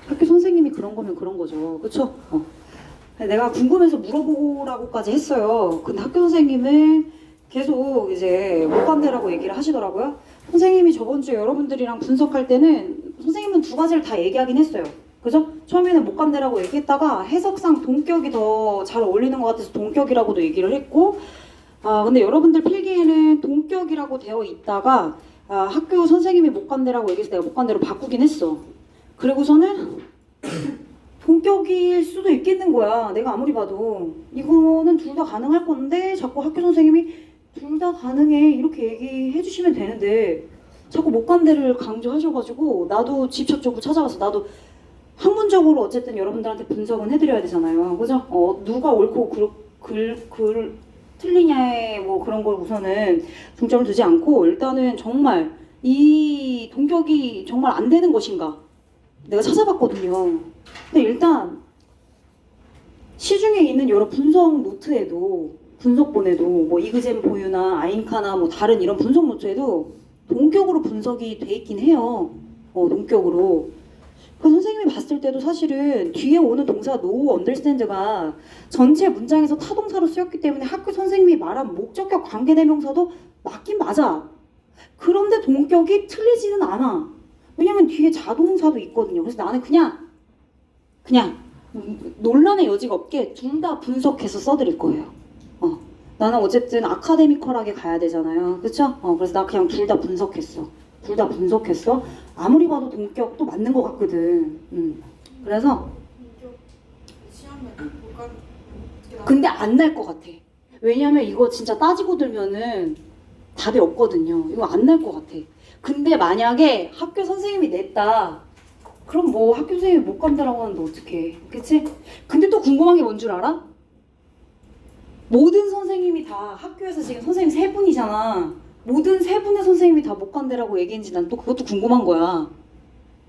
학교 선생님이 그런 거면 그런 거죠. 그쵸? 내가 궁금해서 물어보라고까지 했어요. 근데 학교 선생님은 계속 이제 못 간대라고 얘기를 하시더라고요. 선생님이 저번 주에 여러분들이랑 분석할 때는 선생님은 두 가지를 다 얘기하긴 했어요. 그죠? 처음에는 못 간대라고 얘기했다가 해석상 동격이 더 잘 어울리는 것 같아서 동격이라고도 얘기를 했고, 근데 여러분들 필기에는 동격이라고 되어 있다가 학교 선생님이 못 간대라고 얘기해서 내가 못 간대로 바꾸긴 했어. 그리고서는 본격일 수도 있겠는 거야. 내가 아무리 봐도 이거는 둘 다 가능할 건데 자꾸 학교 선생님이 둘 다 가능해 이렇게 얘기해 주시면 되는데 자꾸 못 간대를 강조하셔가지고 나도 직접적으로 찾아가서 나도 학문적으로 어쨌든 여러분들한테 분석은 해드려야 되잖아요. 그죠? 누가 옳고 틀리냐에 뭐 그런 걸 우선은 중점을 두지 않고 일단은 정말 이 동격이 정말 안 되는 것인가 내가 찾아봤거든요. 근데 일단 시중에 있는 여러 분석 노트에도 분석본에도 뭐 이그젠 보유나 아인카나 뭐 다른 이런 분석 노트에도 동격으로 분석이 돼 있긴 해요. 동격으로. 그 선생님이 봤을 때도 사실은 뒤에 오는 동사 no understand가 전체 문장에서 타동사로 쓰였기 때문에 학교 선생님이 말한 목적격 관계대명사도 맞긴 맞아. 그런데 동격이 틀리지는 않아. 왜냐면 뒤에 자동사도 있거든요. 그래서 나는 그냥 논란의 여지가 없게 둘 다 분석해서 써드릴 거예요. 나는 어쨌든 아카데미컬하게 가야 되잖아요. 그쵸? 그래서 나 그냥 둘 다 분석했어. 둘 다 분석했어. 아무리 봐도 동격도 맞는 것 같거든. 그래서 근데 안 날 것 같아. 왜냐면 이거 진짜 따지고 들면은 답이 없거든요. 이거 안 날 것 같아. 근데 만약에 학교 선생님이 냈다. 그럼 뭐 학교 선생님이 못 간다라고 하는데 어떡해. 그치? 근데 또 궁금한 게 뭔 줄 알아? 모든 선생님이 다 학교에서 지금 선생님 세 분이잖아. 모든 세 분의 선생님이 다 못 간대라고 얘기했는지 난 또 그것도 궁금한 거야.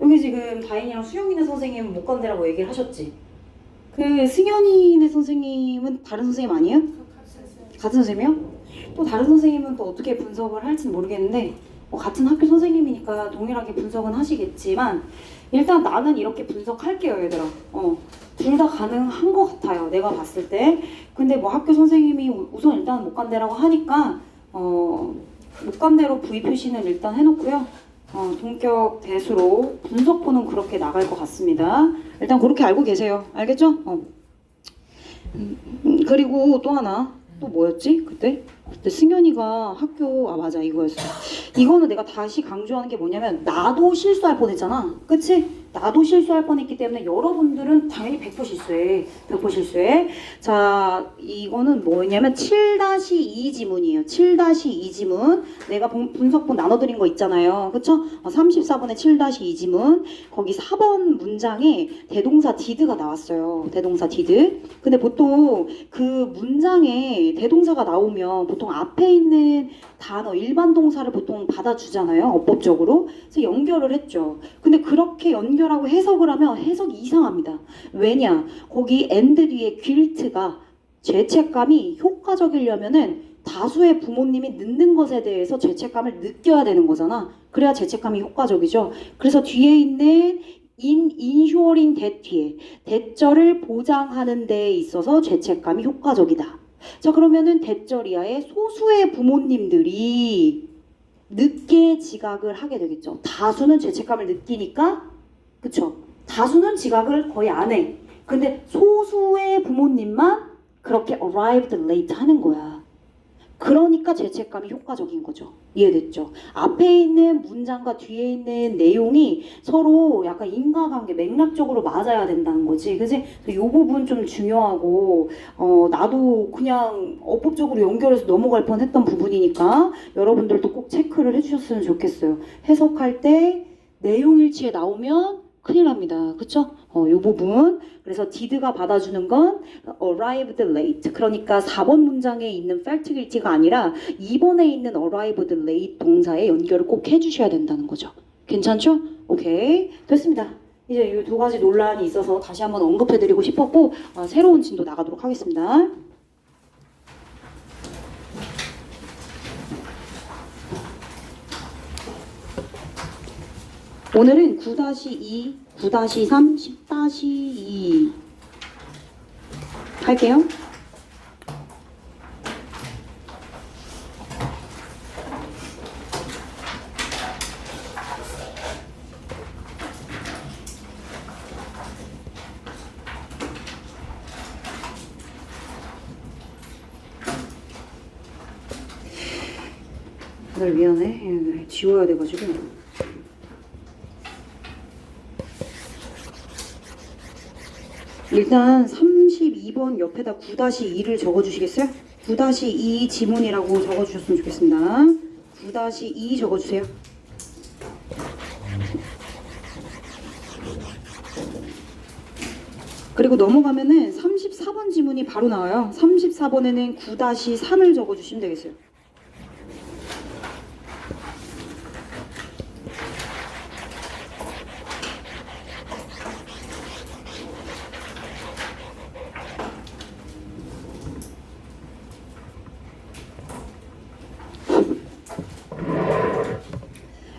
여기 지금 다인이랑 수영이네 선생님은 못 간대라고 얘기를 하셨지. 그 승현이네 선생님은 다른 선생님 아니에요? 같은 선생님이요? 또 다른 선생님은 또 어떻게 분석을 할지는 모르겠는데 같은 학교 선생님이니까 동일하게 분석은 하시겠지만 일단 나는 이렇게 분석할게요 얘들아. 둘 다 가능한 것 같아요 내가 봤을 때. 근데 뭐 학교 선생님이 우선 일단 못 간대라고 하니까 못 간대로 V 표시는 일단 해놓고요. 동격 대수로 분석본은 그렇게 나갈 것 같습니다. 일단 그렇게 알고 계세요. 알겠죠? 그리고 또 하나 또 뭐였지? 그때 승현이가 학교 맞아 이거였어. 이거는 내가 다시 강조하는 게 뭐냐면 나도 실수할 뻔했잖아. 그치? 나도 실수할 뻔했기 때문에 여러분들은 당연히 100% 실수해. 100% 실수해. 자, 이거는 뭐냐면 7-2 지문이에요. 7-2 지문. 내가 분석본 나눠드린 거 있잖아요. 그쵸? 34번에 7-2 지문. 거기 4번 문장에 대동사 did가 나왔어요. 대동사 did. 근데 보통 그 문장에 대동사가 나오면 보통 앞에 있는 단어 일반 동사를 보통 받아주잖아요. 어법적으로. 그래서 연결을 했죠. 근데 그렇게 연결하고 해석을 하면 해석이 이상합니다. 왜냐? 거기 and 뒤에 guilt가 죄책감이 효과적이려면은 다수의 부모님이 늦는 것에 대해서 죄책감을 느껴야 되는 거잖아. 그래야 죄책감이 효과적이죠. 그래서 뒤에 있는 ensuring that 뒤에 대절을 보장하는 데 있어서 죄책감이 효과적이다. 자, 그러면은 대절이하에 소수의 부모님들이 늦게 지각을 하게 되겠죠. 다수는 죄책감을 느끼니까, 그쵸? 다수는 지각을 거의 안 해. 근데 소수의 부모님만 그렇게 arrived late 하는 거야. 그러니까 죄책감이 효과적인 거죠. 이해됐죠? 앞에 있는 문장과 뒤에 있는 내용이 서로 약간 인과관계, 맥락적으로 맞아야 된다는 거지. 그치? 이 부분 좀 중요하고, 나도 그냥 어법적으로 연결해서 넘어갈 뻔 했던 부분이니까 여러분들도 꼭 체크를 해주셨으면 좋겠어요. 해석할 때 내용 일치에 나오면 큰일 납니다. 그쵸? 이 부분. 그래서 did가 받아주는 건 arrived late. 그러니까 4번 문장에 있는 fact guilty가 아니라 2번에 있는 arrived late 동사에 연결을 꼭 해주셔야 된다는 거죠. 괜찮죠? 오케이. 됐습니다. 이제 이 두 가지 논란이 있어서 다시 한번 언급해드리고 싶었고 새로운 진도 나가도록 하겠습니다. 오늘은 9-2, 9-3, 10-2 할게요. 다들 미안해. 지워야 돼가지고. 일단 32번 옆에다 9-2를 적어주시겠어요? 9-2 지문이라고 적어주셨으면 좋겠습니다. 9-2 적어주세요. 그리고 넘어가면은 34번 지문이 바로 나와요. 34번에는 9-3을 적어주시면 되겠어요.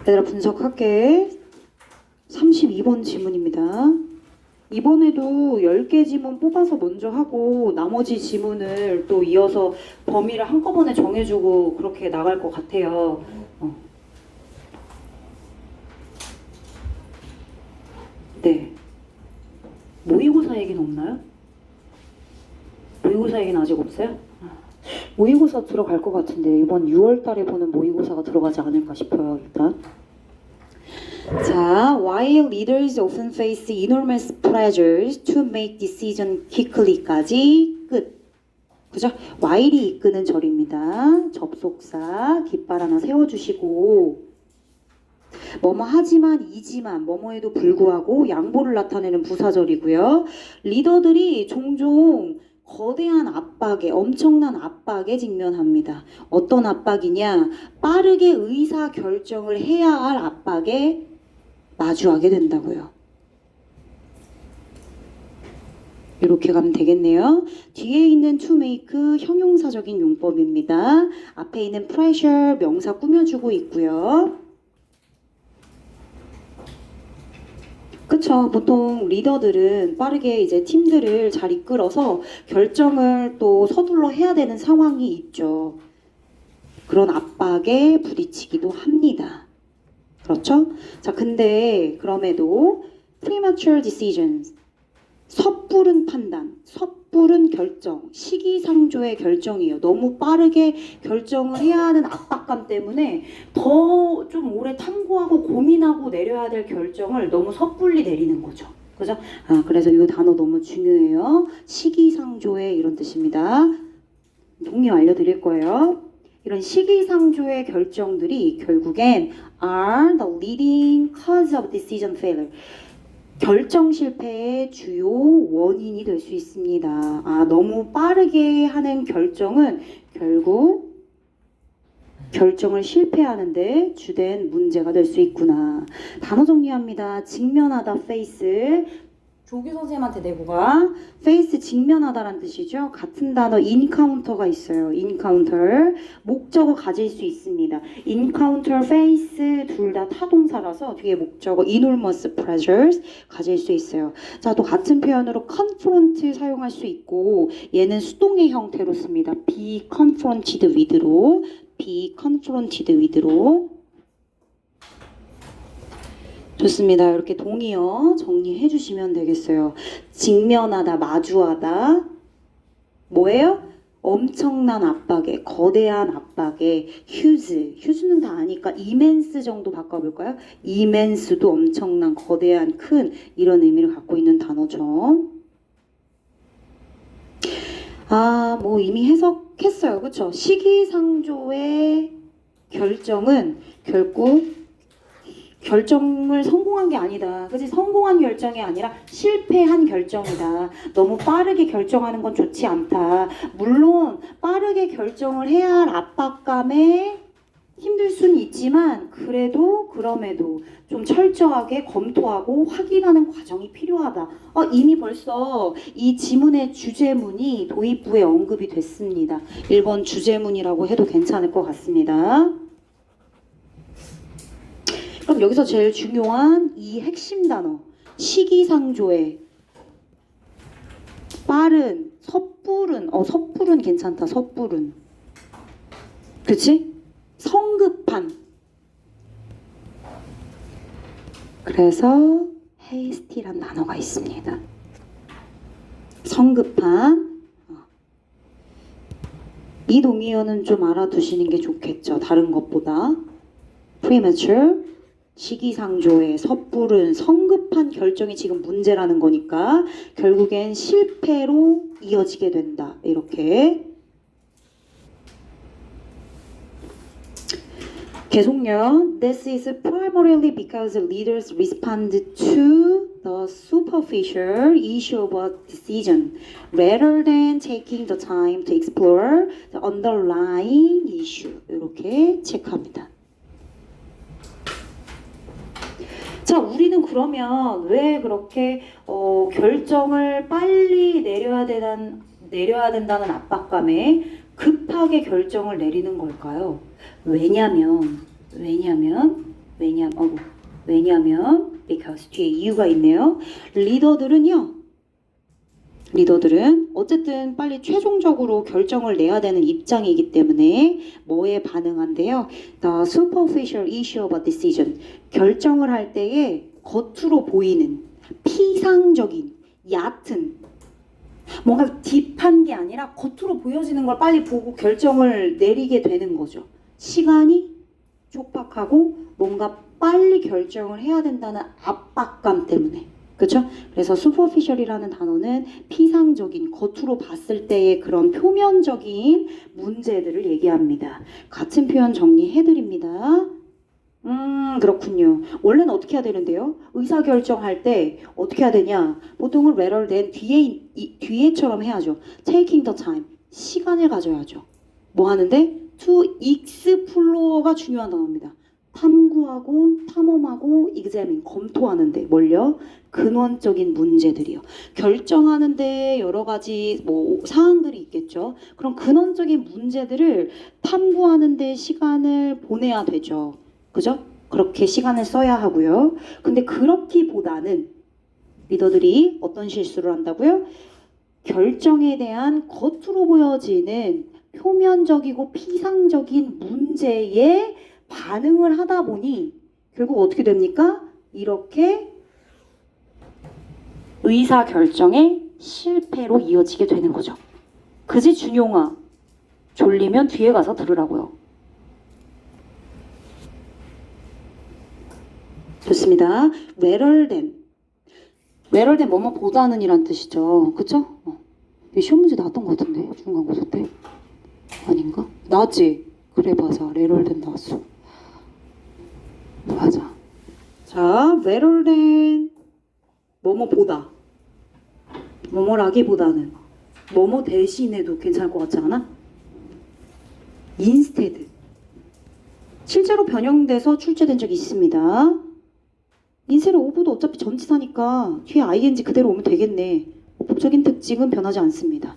얘들아 분석할게. 32번 지문입니다. 이번에도 10개 지문 뽑아서 먼저 하고 나머지 지문을 또 이어서 범위를 한꺼번에 정해주고 그렇게 나갈 것 같아요. 네. 모의고사 얘기는 없나요? 모의고사 얘기는 아직 없어요? 모의고사 들어갈 것 같은데 이번 6월 달에 보는 모의고사가 들어가지 않을까 싶어요. 일단 자, while leaders often face enormous pressures to make decision quickly까지 끝. 그죠? while이 이끄는 절입니다. 접속사 깃발 하나 세워주시고 뭐뭐 하지만 이지만 뭐뭐에도 불구하고 양보를 나타내는 부사절이고요. 리더들이 종종 거대한 압박에 엄청난 압박에 직면합니다. 어떤 압박이냐? 빠르게 의사 결정을 해야 할 압박에 마주하게 된다고요. 이렇게 가면 되겠네요. 뒤에 있는 to make 형용사적인 용법입니다. 앞에 있는 pressure 명사 꾸며주고 있고요. 그쵸. 보통 리더들은 빠르게 이제 팀들을 잘 이끌어서 결정을 또 서둘러 해야 되는 상황이 있죠. 그런 압박에 부딪히기도 합니다. 그렇죠? 자, 근데 그럼에도 premature decisions, 섣부른 판단, 섣부른 결정, 시기상조의 결정이에요. 너무 빠르게 결정을 해야 하는 압박감 때문에 더 좀 오래 탐구하고 고민하고 내려야 될 결정을 너무 섣불리 내리는 거죠. 그죠? 그래서 이 단어 너무 중요해요. 시기상조의 이런 뜻입니다. 동의 알려드릴 거예요. 이런 시기상조의 결정들이 결국엔 are the leading cause of decision failure. 결정 실패의 주요 원인이 될 수 있습니다. 너무 빠르게 하는 결정은 결국 결정을 실패하는데 주된 문제가 될 수 있구나. 단어 정리합니다. 직면하다, face. 조규 선생님한테 내고 가. face 직면하다라는 뜻이죠. 같은 단어 encounter가 있어요. encounter. 목적어 가질 수 있습니다. encounter, face 둘 다 타동사라서 뒤에 목적어 enormous pressures 가질 수 있어요. 자, 또 같은 표현으로 confront 사용할 수 있고 얘는 수동의 형태로 씁니다. be confronted with로 be confronted with로 좋습니다. 이렇게 동의어 정리해 주시면 되겠어요. 직면하다, 마주하다. 뭐예요? 엄청난 압박에, 거대한 압박에, huge는 다 아니까 immense 정도 바꿔볼까요? immense도 엄청난, 거대한, 큰 이런 의미를 갖고 있는 단어죠. 뭐 이미 해석했어요. 그쵸? 시기상조의 결정은 결국 결정을 성공한 게 아니다. 그치? 성공한 결정이 아니라 실패한 결정이다. 너무 빠르게 결정하는 건 좋지 않다. 물론 빠르게 결정을 해야 할 압박감에 힘들 수는 있지만 그럼에도 좀 철저하게 검토하고 확인하는 과정이 필요하다. 이미 벌써 이 지문의 주제문이 도입부에 언급이 됐습니다. 1번 주제문이라고 해도 괜찮을 것 같습니다. 그럼 여기서 제일 중요한 이 핵심 단어 시기상조의 빠른, 섣부른, 섣부른 괜찮다. 섣부른. 그치? 성급한. 그래서 hasty란 단어가 있습니다. 성급한. 이 동의어는 좀 알아두시는 게 좋겠죠. 다른 것보다. premature, 시기상조의 섣부른, 성급한 결정이 지금 문제라는 거니까 결국엔 실패로 이어지게 된다. 이렇게. 계속요. This is primarily because leaders respond to the superficial issue of a decision rather than taking the time to explore the underlying issue. 이렇게 체크합니다. 자, 우리는 그러면 왜 그렇게 결정을 빨리 내려야 된다는 압박감에 급하게 결정을 내리는 걸까요? 왜냐면 because 뒤에 이유가 있네요. 리더들은 어쨌든 빨리 최종적으로 결정을 내야 되는 입장이기 때문에 뭐에 반응한대요? The superficial issue of a decision. 결정을 할 때에 겉으로 보이는 피상적인, 얕은, 뭔가 딥한 게 아니라 겉으로 보여지는 걸 빨리 보고 결정을 내리게 되는 거죠. 시간이 촉박하고 뭔가 빨리 결정을 해야 된다는 압박감 때문에. 그렇죠? 그래서 superficial이라는 단어는 피상적인, 겉으로 봤을 때의 그런 표면적인 문제들을 얘기합니다. 같은 표현 정리해드립니다. 그렇군요. 원래는 어떻게 해야 되는데요? 의사결정할 때 어떻게 해야 되냐? 보통은 rather than 뒤에처럼 해야죠. taking the time, 시간을 가져야죠. 뭐 하는데? to explore,가 중요한 단어입니다. 탐구하고 탐험하고 examine, 검토하는데 뭘요? 근원적인 문제들이요. 결정하는데 여러 가지 사항들이 있겠죠. 그럼 근원적인 문제들을 탐구하는데 시간을 보내야 되죠. 그죠? 그렇게 시간을 써야 하고요. 근데 그렇기보다는 리더들이 어떤 실수를 한다고요? 결정에 대한 겉으로 보여지는 표면적이고 피상적인 문제에 반응을 하다 보니 결국 어떻게 됩니까? 이렇게 의사결정의 실패로 이어지게 되는 거죠. 그지 준용아? 졸리면 뒤에 가서 들으라고요. 좋습니다. rather than 뭐뭐보다는 이란 뜻이죠. 그쵸? 시험 문제 나왔던 것 같은데 중간고사 때 아닌가? 나왔지? 그래 맞아. rather than 나왔어. 맞아. 자, rather than 뭐뭐보다, 뭐뭐라기보다는, 뭐뭐 대신에도 괜찮을 것 같지 않아? instead. 실제로 변형돼서 출제된 적이 있습니다. 인셀의 오브도 어차피 전치사니까 뒤에 ing 그대로 오면 되겠네. 법적인 특징은 변하지 않습니다.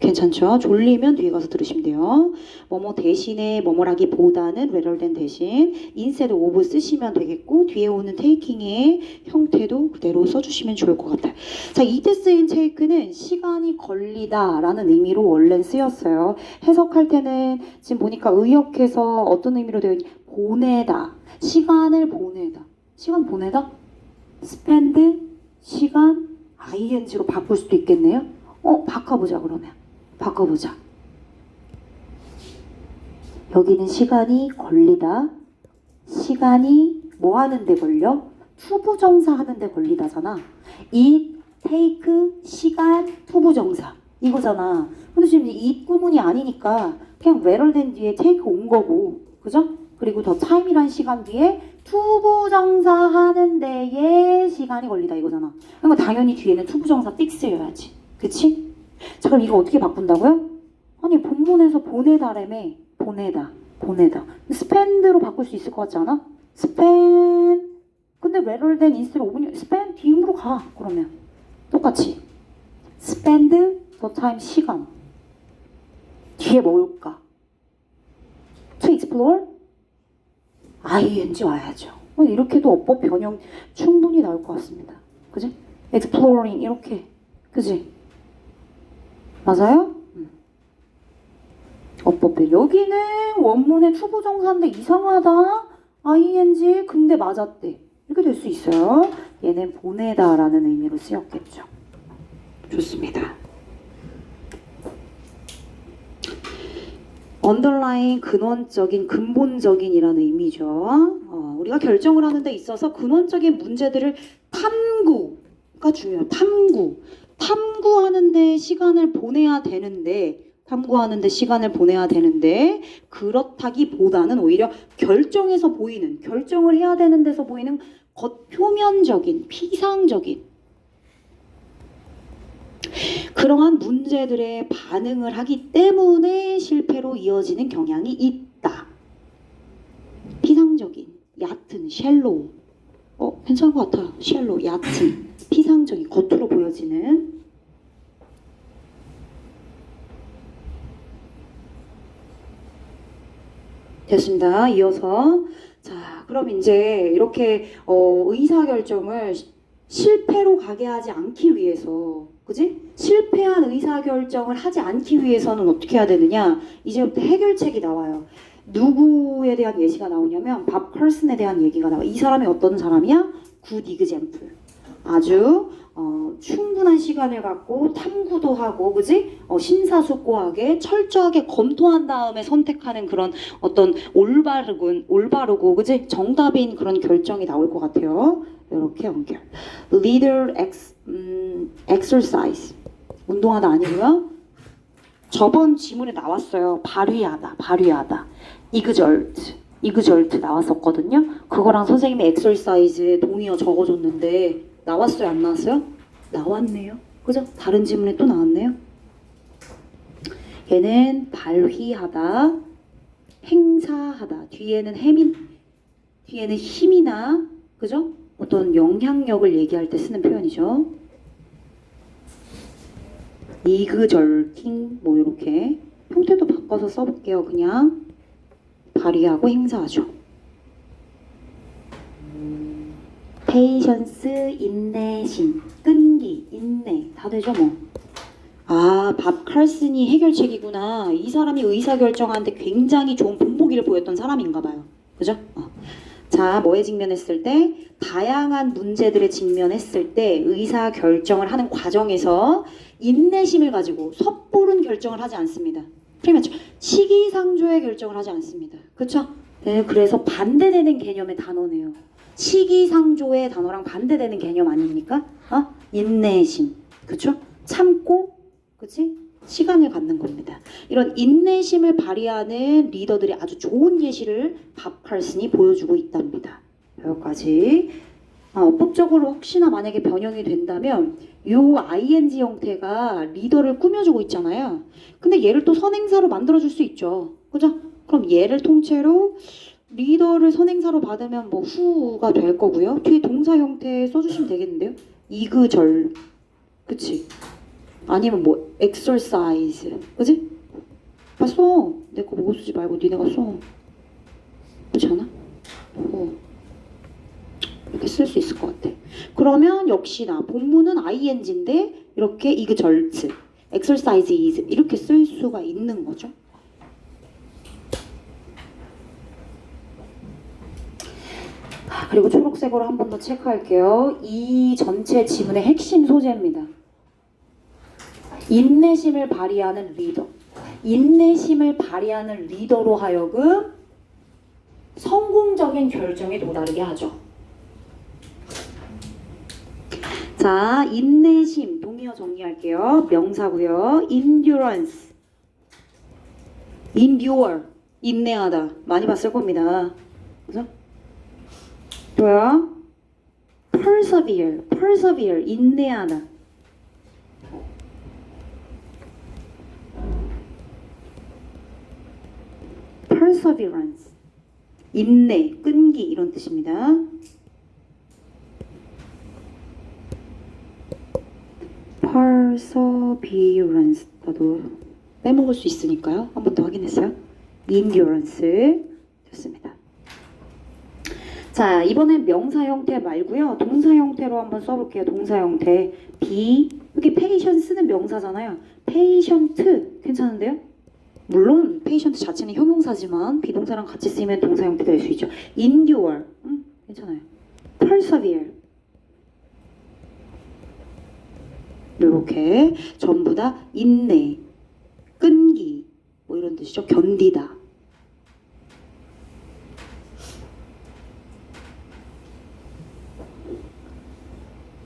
괜찮죠? 졸리면 뒤에 가서 들으시면 돼요. 뭐뭐 대신에 뭐뭐라기보다는 rather than 대신 instead of 쓰시면 되겠고 뒤에 오는 taking의 형태도 그대로 써주시면 좋을 것 같아요. 자, it 쓰인 take는 시간이 걸리다 라는 의미로 원래 쓰였어요. 해석할 때는 지금 보니까 의역해서 어떤 의미로 되어 있니? 보내다. 시간을 보내다. 시간 보내다? spend, 시간, ing로 바꿀 수도 있겠네요. 바꿔보자 그러면. 바꿔보자. 여기는 시간이 걸리다. 시간이 뭐 하는데 걸려? 투부정사 하는데 걸리다잖아. it, take, 시간, 투부정사. 이거잖아. 근데 지금 이 구문이 아니니까 그냥 rather than 뒤에 take 온 거고. 그죠? 그리고 더 time이란 시간 뒤에 투부정사 하는 데에 시간이 걸리다 이거잖아. 그러니까 당연히 뒤에는 투부정사 fix여야지. 그치? 자, 그럼 이거 어떻게 바꾼다고요? 아니, 본문에서 보내다라며. 보내다. spend로 바꿀 수 있을 것 같지 않아? spend. 근데 rather than instead of spend 뒤음으로 가. 그러면 똑같이 spend the time, 시간. 뒤에 뭘까? to explore ing 와야죠. 이렇게도 어법 변형 충분히 나올 것 같습니다. 그지? exploring 이렇게. 그지? 맞아요? 어법 여기는 원문의 투부정사인데 이상하다. ing 근데 맞았대. 이렇게 될 수 있어요. 얘는 보내다라는 의미로 쓰였겠죠. 좋습니다. 언더라인 근원적인, 근본적인이라는 의미죠. 우리가 결정을 하는 데 있어서 근원적인 문제들을 탐구가 중요해요. 탐구하는 데 시간을 보내야 되는데 그렇다기보다는 오히려 결정에서 보이는, 결정을 해야 되는 데서 보이는 겉표면적인, 피상적인 그러한 문제들에 반응을 하기 때문에 실패로 이어지는 경향이 있다. 피상적인, 얕은, 쉘로우. 괜찮은 것 같아요. 쉘로우, 얕은, 피상적인, 겉으로 보여지는. 됐습니다. 이어서 자, 그럼 이제 이렇게 의사결정을 실패로 가게 하지 않기 위해서, 그지? 실패한 의사결정을 하지 않기 위해서는 어떻게 해야 되느냐? 이제부터 해결책이 나와요. 누구에 대한 예시가 나오냐면 밥 컬슨에 대한 얘기가 나와. 이 사람이 어떤 사람이야? 굿 이그젬플. 아주 충분한 시간을 갖고 탐구도 하고, 그지? 심사숙고하게 철저하게 검토한 다음에 선택하는 그런 어떤 올바르고, 그지? 정답인 그런 결정이 나올 것 같아요. 이렇게 연결. Leader exercise. 운동하다 아니고요. 저번 지문에 나왔어요. 발휘하다. exert 나왔었거든요. 그거랑 선생님이 exercise 동의어 적어줬는데 나왔어요? 안 나왔어요? 나왔네요. 그죠? 다른 지문에 또 나왔네요. 얘는 발휘하다, 행사하다. 뒤에는 힘이나, 그죠? 어떤 영향력을 얘기할 때 쓰는 표현이죠. exerting 뭐 이렇게 형태도 바꿔서 써볼게요. 그냥 발휘하고 행사하죠. patience, 인내심, 끈기, 인내 다 되죠 뭐. 밥 칼슨이 해결책이구나. 이 사람이 의사결정하는데 굉장히 좋은 본보기를 보였던 사람인가 봐요. 그죠? 자, 뭐에 직면했을 때? 다양한 문제들에 직면했을 때 의사결정을 하는 과정에서 인내심을 가지고 섣부른 결정을 하지 않습니다. 프리매처 시기상조의 결정을 하지 않습니다. 그렇죠? 네, 그래서 반대되는 개념의 단어네요. 시기상조의 단어랑 반대되는 개념 아닙니까? 인내심. 그렇죠? 참고, 그치? 시간을 갖는 겁니다. 이런 인내심을 발휘하는 리더들이 아주 좋은 예시를 밥 칼슨이 보여주고 있답니다. 여기까지. 어법적으로 혹시나 만약에 변형이 된다면 요 ing 형태가 리더를 꾸며주고 있잖아요. 근데 얘를 또 선행사로 만들어줄 수 있죠. 그죠? 그럼 얘를 통째로 리더를 선행사로 받으면 뭐 후가 될 거고요. 뒤에 동사 형태 써주시면 되겠는데요. 이그절, 그치? 아니면 뭐 exercise, 그치? 써. 내 거 보고 쓰지 말고 니네가 써. 그렇지 않아? 이렇게 쓸 수 있을 것 같아. 그러면 역시나 본문은 ing인데 이렇게 이그절츠, exercise is 이렇게 쓸 수가 있는 거죠. 그리고 초록색으로 한 번 더 체크할게요. 이 전체 지문의 핵심 소재입니다. 인내심을 발휘하는 리더. 인내심을 발휘하는 리더로 하여금 성공적인 결정에 도달하게 하죠. 자, 인내심 동의어 정리할게요. 명사고요. endurance, endure, 인내하다. 많이 봤을 겁니다. 그죠? 또요. persevere, 인내하다. perseverance, 인내, 끈기 이런 뜻입니다. perseverance 나도 빼먹을 수 있으니까요. 한 번 더 확인했어요. endurance 좋습니다. 자, 이번엔 명사 형태 말고요. 동사 형태로 한번 써볼게요. 동사 형태. be, 여기 patient는 명사잖아요. patient 괜찮은데요? 물론 patient 자체는 형용사지만 비동사랑 같이 쓰이면 동사 형태 될 수 있죠. endure, 괜찮아요. persevere, 이렇게 전부 다 인내, 끈기, 뭐 이런 뜻이죠. 견디다.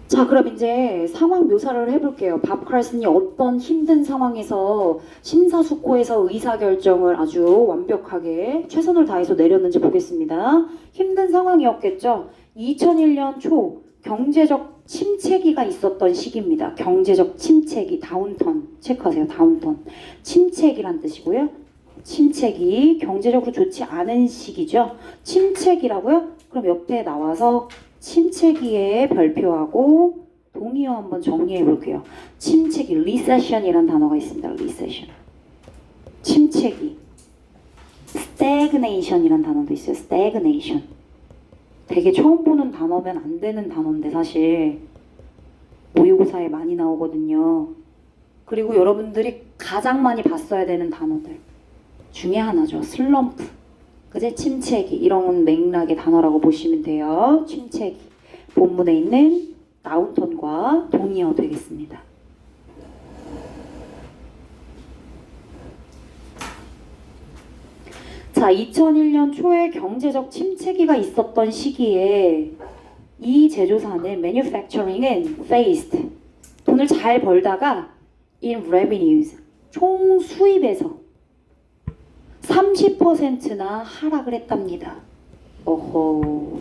자, 그럼 이제 상황 묘사를 해볼게요. 밥 칼슨이 어떤 힘든 상황에서 심사숙고해서 의사결정을 아주 완벽하게 최선을 다해서 내렸는지 보겠습니다. 힘든 상황이었겠죠. 2001년 초 경제적 침체기가 있었던 시기입니다. 경제적 침체기, 다운턴 체크하세요. 다운턴. 침체기란 뜻이고요. 침체기, 경제적으로 좋지 않은 시기죠. 침체기라고요? 그럼 옆에 나와서 침체기에 별표하고 동의어 한번 정리해 볼게요. 침체기, recession이라는 단어가 있습니다. recession. 침체기. stagnation이라는 단어도 있어요. stagnation. 되게 처음 보는 단어면 안 되는 단어인데 사실 모의고사에 많이 나오거든요. 그리고 여러분들이 가장 많이 봤어야 되는 단어들 중에 하나죠. 슬럼프. 그제 침체기 이런 맥락의 단어라고 보시면 돼요. 침체기. 본문에 있는 다운턴과 동의어 되겠습니다. 자, 2001년 초에 경제적 침체기가 있었던 시기에 이 제조사는 manufacturing은 faced 돈을 잘 벌다가 in revenues 총 수입에서 30%나 하락을 했답니다. 어허,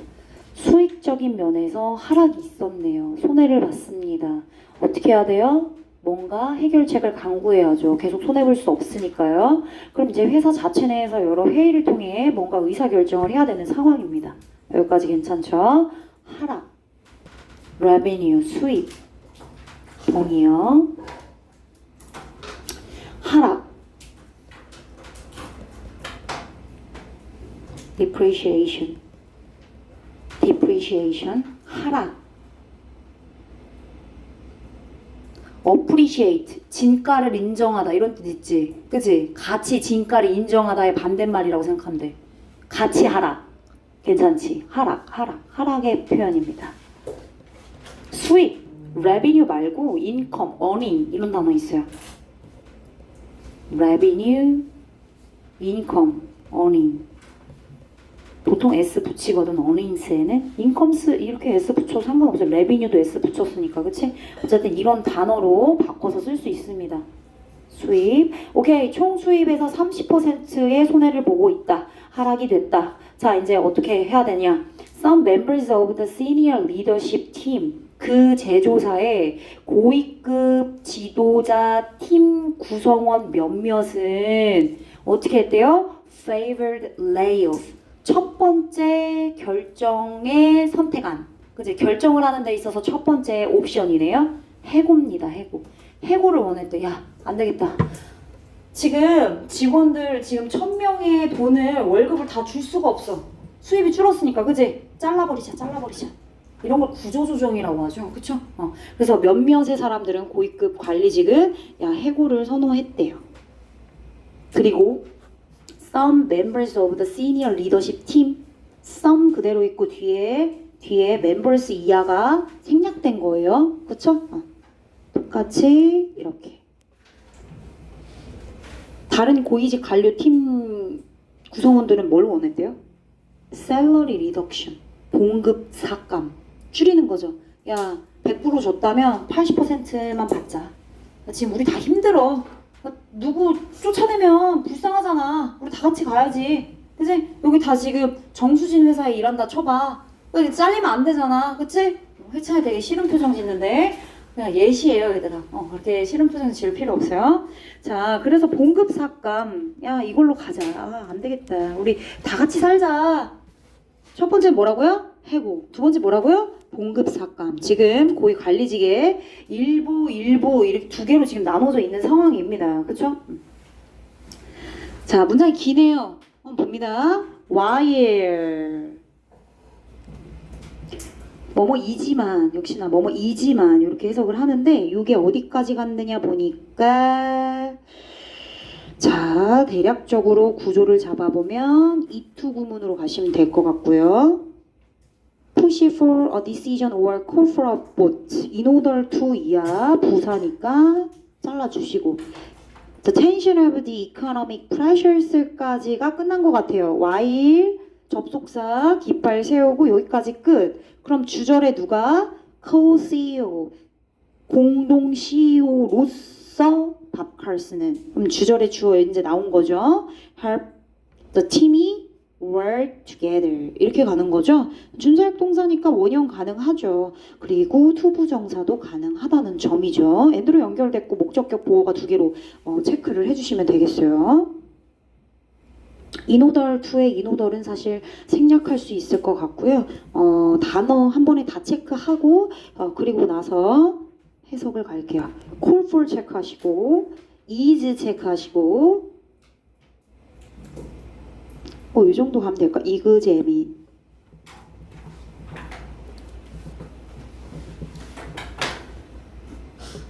수익적인 면에서 하락이 있었네요. 손해를 봤습니다. 어떻게 해야 돼요? 뭔가 해결책을 강구해야죠. 계속 손해볼 수 없으니까요. 그럼 이제 회사 자체 내에서 여러 회의를 통해 뭔가 의사결정을 해야 되는 상황입니다. 여기까지 괜찮죠? 하락, revenue, 수입, 동의어, 하락, depreciation, 하락, appreciate, 진가를 인정하다 이런 뜻 있지, 그치? 가치, 진가를 인정하다의 반대말이라고 생각하면 돼. 가치 하락, 괜찮지? 하락의 표현입니다. 수익, revenue 말고 income, earning 이런 단어 있어요. revenue, income, earning. 보통 S 붙이거든. earnings에는 incomes 이렇게 S 붙여도 상관없어요. revenue도 S 붙였으니까, 그치? 어쨌든 이런 단어로 바꿔서 쓸 수 있습니다. 수입. 오케이. 총 수입에서 30%의 손해를 보고 있다. 하락이 됐다. 자, 이제 어떻게 해야 되냐? Some members of the senior leadership team. 그 제조사의 고위급 지도자 팀 구성원 몇몇은 어떻게 했대요? Favored layoff. 첫 번째 결정에 선택한, 그치? 결정을 하는 데 있어서 첫 번째 옵션이네요. 해고입니다. 해고를 원했대. 야, 안 되겠다. 지금 직원들 지금 1000명의 돈을 월급을 다 줄 수가 없어. 수입이 줄었으니까, 그치? 잘라버리자. 이런 걸 구조조정이라고 하죠. 그쵸? 그래서 몇몇의 사람들은 고위급 관리직은 해고를 선호했대요. 그리고 some members of the senior leadership team, some 그대로 있고 뒤에 members 이하가 생략된 거예요. 그쵸? 똑같이 이렇게. 다른 고위직 관료팀 구성원들은 뭘 원했대요? salary reduction, 봉급 삭감. 줄이는 거죠. 야, 100% 줬다면 80%만 받자. 지금 우리 다 힘들어. 누구 쫓아내면 불쌍하잖아. 우리 다 같이 가야지. 그치? 여기 다 지금 정수진 회사에 일한다 쳐봐. 잘리면 안 되잖아. 그치? 회차에 되게 싫은 표정 짓는데 그냥 예시예요, 얘들아. 그렇게 싫은 표정 지을 필요 없어요. 자, 그래서 봉급 삭감. 야, 이걸로 가자. 안 되겠다. 우리 다 같이 살자. 첫 번째 뭐라고요? 해고. 두 번째 뭐라고요? 봉급 삭감. 지금 고위 관리직에 일부 이렇게 두 개로 지금 나눠져 있는 상황입니다. 그쵸? 자, 문장이 기네요. 한번 봅니다. while 뭐뭐이지만 역시나 뭐뭐이지만 이렇게 해석을 하는데 이게 어디까지 갔느냐 보니까 자 대략적으로 구조를 잡아보면 이투 구문으로 가시면 될 것 같고요. push for a decision or call for a vote in order to 이야 부사니까 잘라주시고 the tension of the economic pressures까지가 끝난 것 같아요. while 접속사 깃발 세우고 여기까지 끝. 그럼 주절에 누가 co-CEO 공동 CEO로서 밥 칼스는 그럼 주절에 주어 이제 나온 거죠. help the team이 work together 이렇게 가는 거죠. 준사역 동사니까 원형 가능하죠. 그리고 투부정사도 가능하다는 점이죠. and로 연결됐고 목적격 보어가 두 개로 체크를 해주시면 되겠어요. 인오덜 2의 인오덜은 사실 생략할 수 있을 것 같고요. 단어 한 번에 다 체크하고 그리고 나서 해석을 갈게요. call for 체크하시고 is 체크하시고 이 정도 가면 될까? 이그제민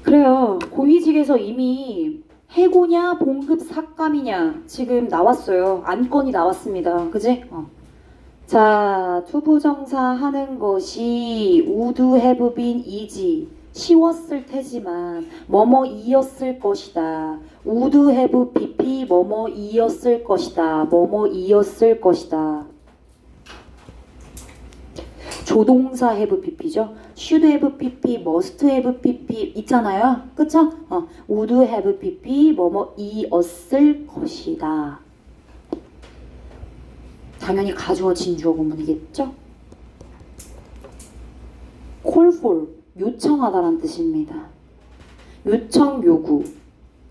그래요. 고위직에서 이미 해고냐 봉급 삭감이냐 지금 나왔어요. 안건이 나왔습니다. 그지? 자, 투부정사 하는 것이 would have been easy 쉬웠을 테지만 뭐뭐이었을 것이다. would have pp 뭐뭐이었을 것이다. 뭐뭐이었을 것이다. 조동사 have pp죠. should have pp, must have pp 있잖아요. 그쵸? would have pp 뭐뭐이었을 것이다. 당연히 가주어진 주어 구문이겠죠? call for 요청하다란 뜻입니다. 요청 요구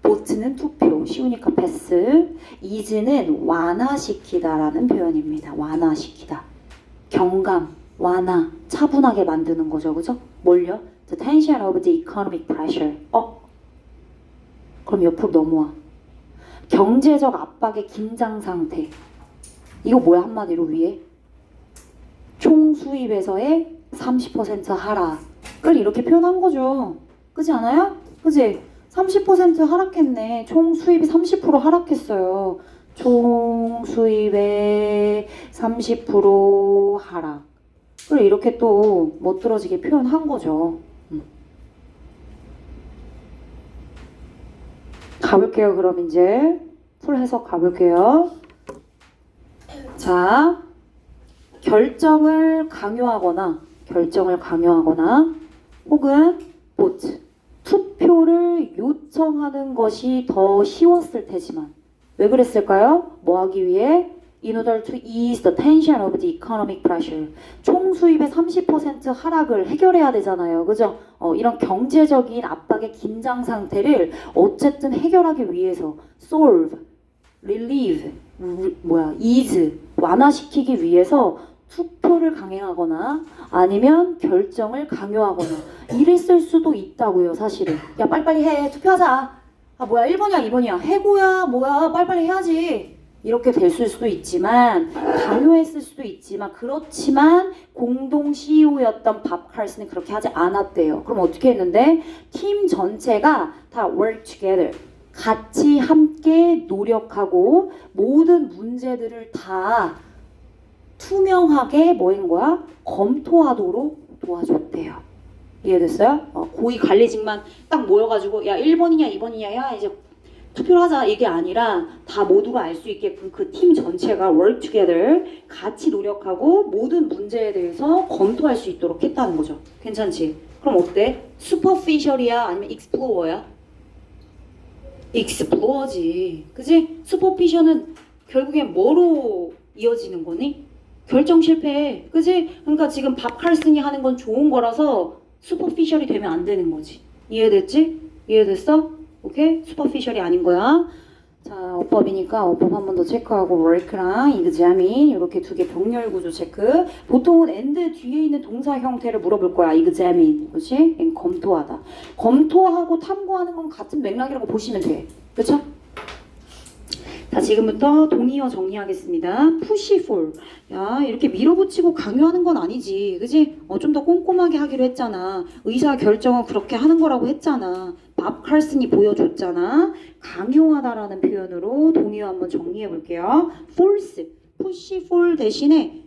vote는 투표 쉬우니까 패스 is는 완화시키다라는 표현입니다. 완화시키다 경감 완화 차분하게 만드는 거죠. 그죠? 뭘요? The tension of the economic pressure 그럼 옆으로 넘어와 경제적 압박의 긴장 상태 이거 뭐야 한마디로 위에 총 수입에서의 30% 하락을 이렇게 표현한 거죠. 그렇지 않아요? 그치? 30% 하락했네. 총 수입이 30% 하락했어요. 총 수입의 30% 하락. 그걸 이렇게 또 멋들어지게 표현한 거죠. 가볼게요. 그럼 이제 풀 해석 가볼게요. 자, 결정을 강요하거나 혹은 vote 투표를 요청하는 것이 더 쉬웠을 테지만 왜 그랬을까요? 뭐 하기 위해? In order to ease the tension of the economic pressure 총 수입의 30% 하락을 해결해야 되잖아요. 그죠? 이런 경제적인 압박의 긴장 상태를 어쨌든 해결하기 위해서 solve, relieve, ease 완화시키기 위해서 투표를 강행하거나 아니면 결정을 강요하거나 이랬을 수도 있다고요. 사실은 야 빨리빨리 해 투표하자 뭐야 1번이야 2번이야 해고야 뭐야 빨리빨리 해야지 이렇게 됐을 수도 있지만 강요했을 수도 있지만 그렇지만 공동 CEO였던 밥 칼슨은 그렇게 하지 않았대요. 그럼 어떻게 했는데 팀 전체가 다 work together 같이 함께 노력하고 모든 문제들을 다 투명하게 뭐인 거야? 검토하도록 도와줬대요. 이해됐어요? 고위 관리직만 딱 모여가지고 야 1번이냐 2번이냐 야 이제 투표를 하자 이게 아니라 다 모두가 알 수 있게끔 그 팀 전체가 work together 같이 노력하고 모든 문제에 대해서 검토할 수 있도록 했다는 거죠. 괜찮지? 그럼 어때? superficial이야 아니면 explore야? explore지. 그치? superficial은 결국엔 뭐로 이어지는 거니? 결정 실패. 그치? 그러니까 지금 밥 칼슨이 하는 건 좋은 거라서 superficial이 되면 안 되는 거지. 이해됐지? 이해됐어? 오케이? superficial이 아닌 거야. 자, 어법이니까 어법 한 번 더 체크하고 work랑 examine 이렇게 두 개 병렬 구조 체크. 보통은 and 뒤에 있는 동사 형태를 물어볼 거야. examine. 그렇지? 검토하다. 검토하고 탐구하는 건 같은 맥락이라고 보시면 돼. 그렇죠? 자, 지금부터 동의어 정리하겠습니다. push for. 야, 이렇게 밀어붙이고 강요하는 건 아니지. 그지? 좀 더 꼼꼼하게 하기로 했잖아. 의사 결정은 그렇게 하는 거라고 했잖아. 밥 칼슨이 보여줬잖아. 강요하다라는 표현으로 동의어 한번 정리해 볼게요. force. push for 대신에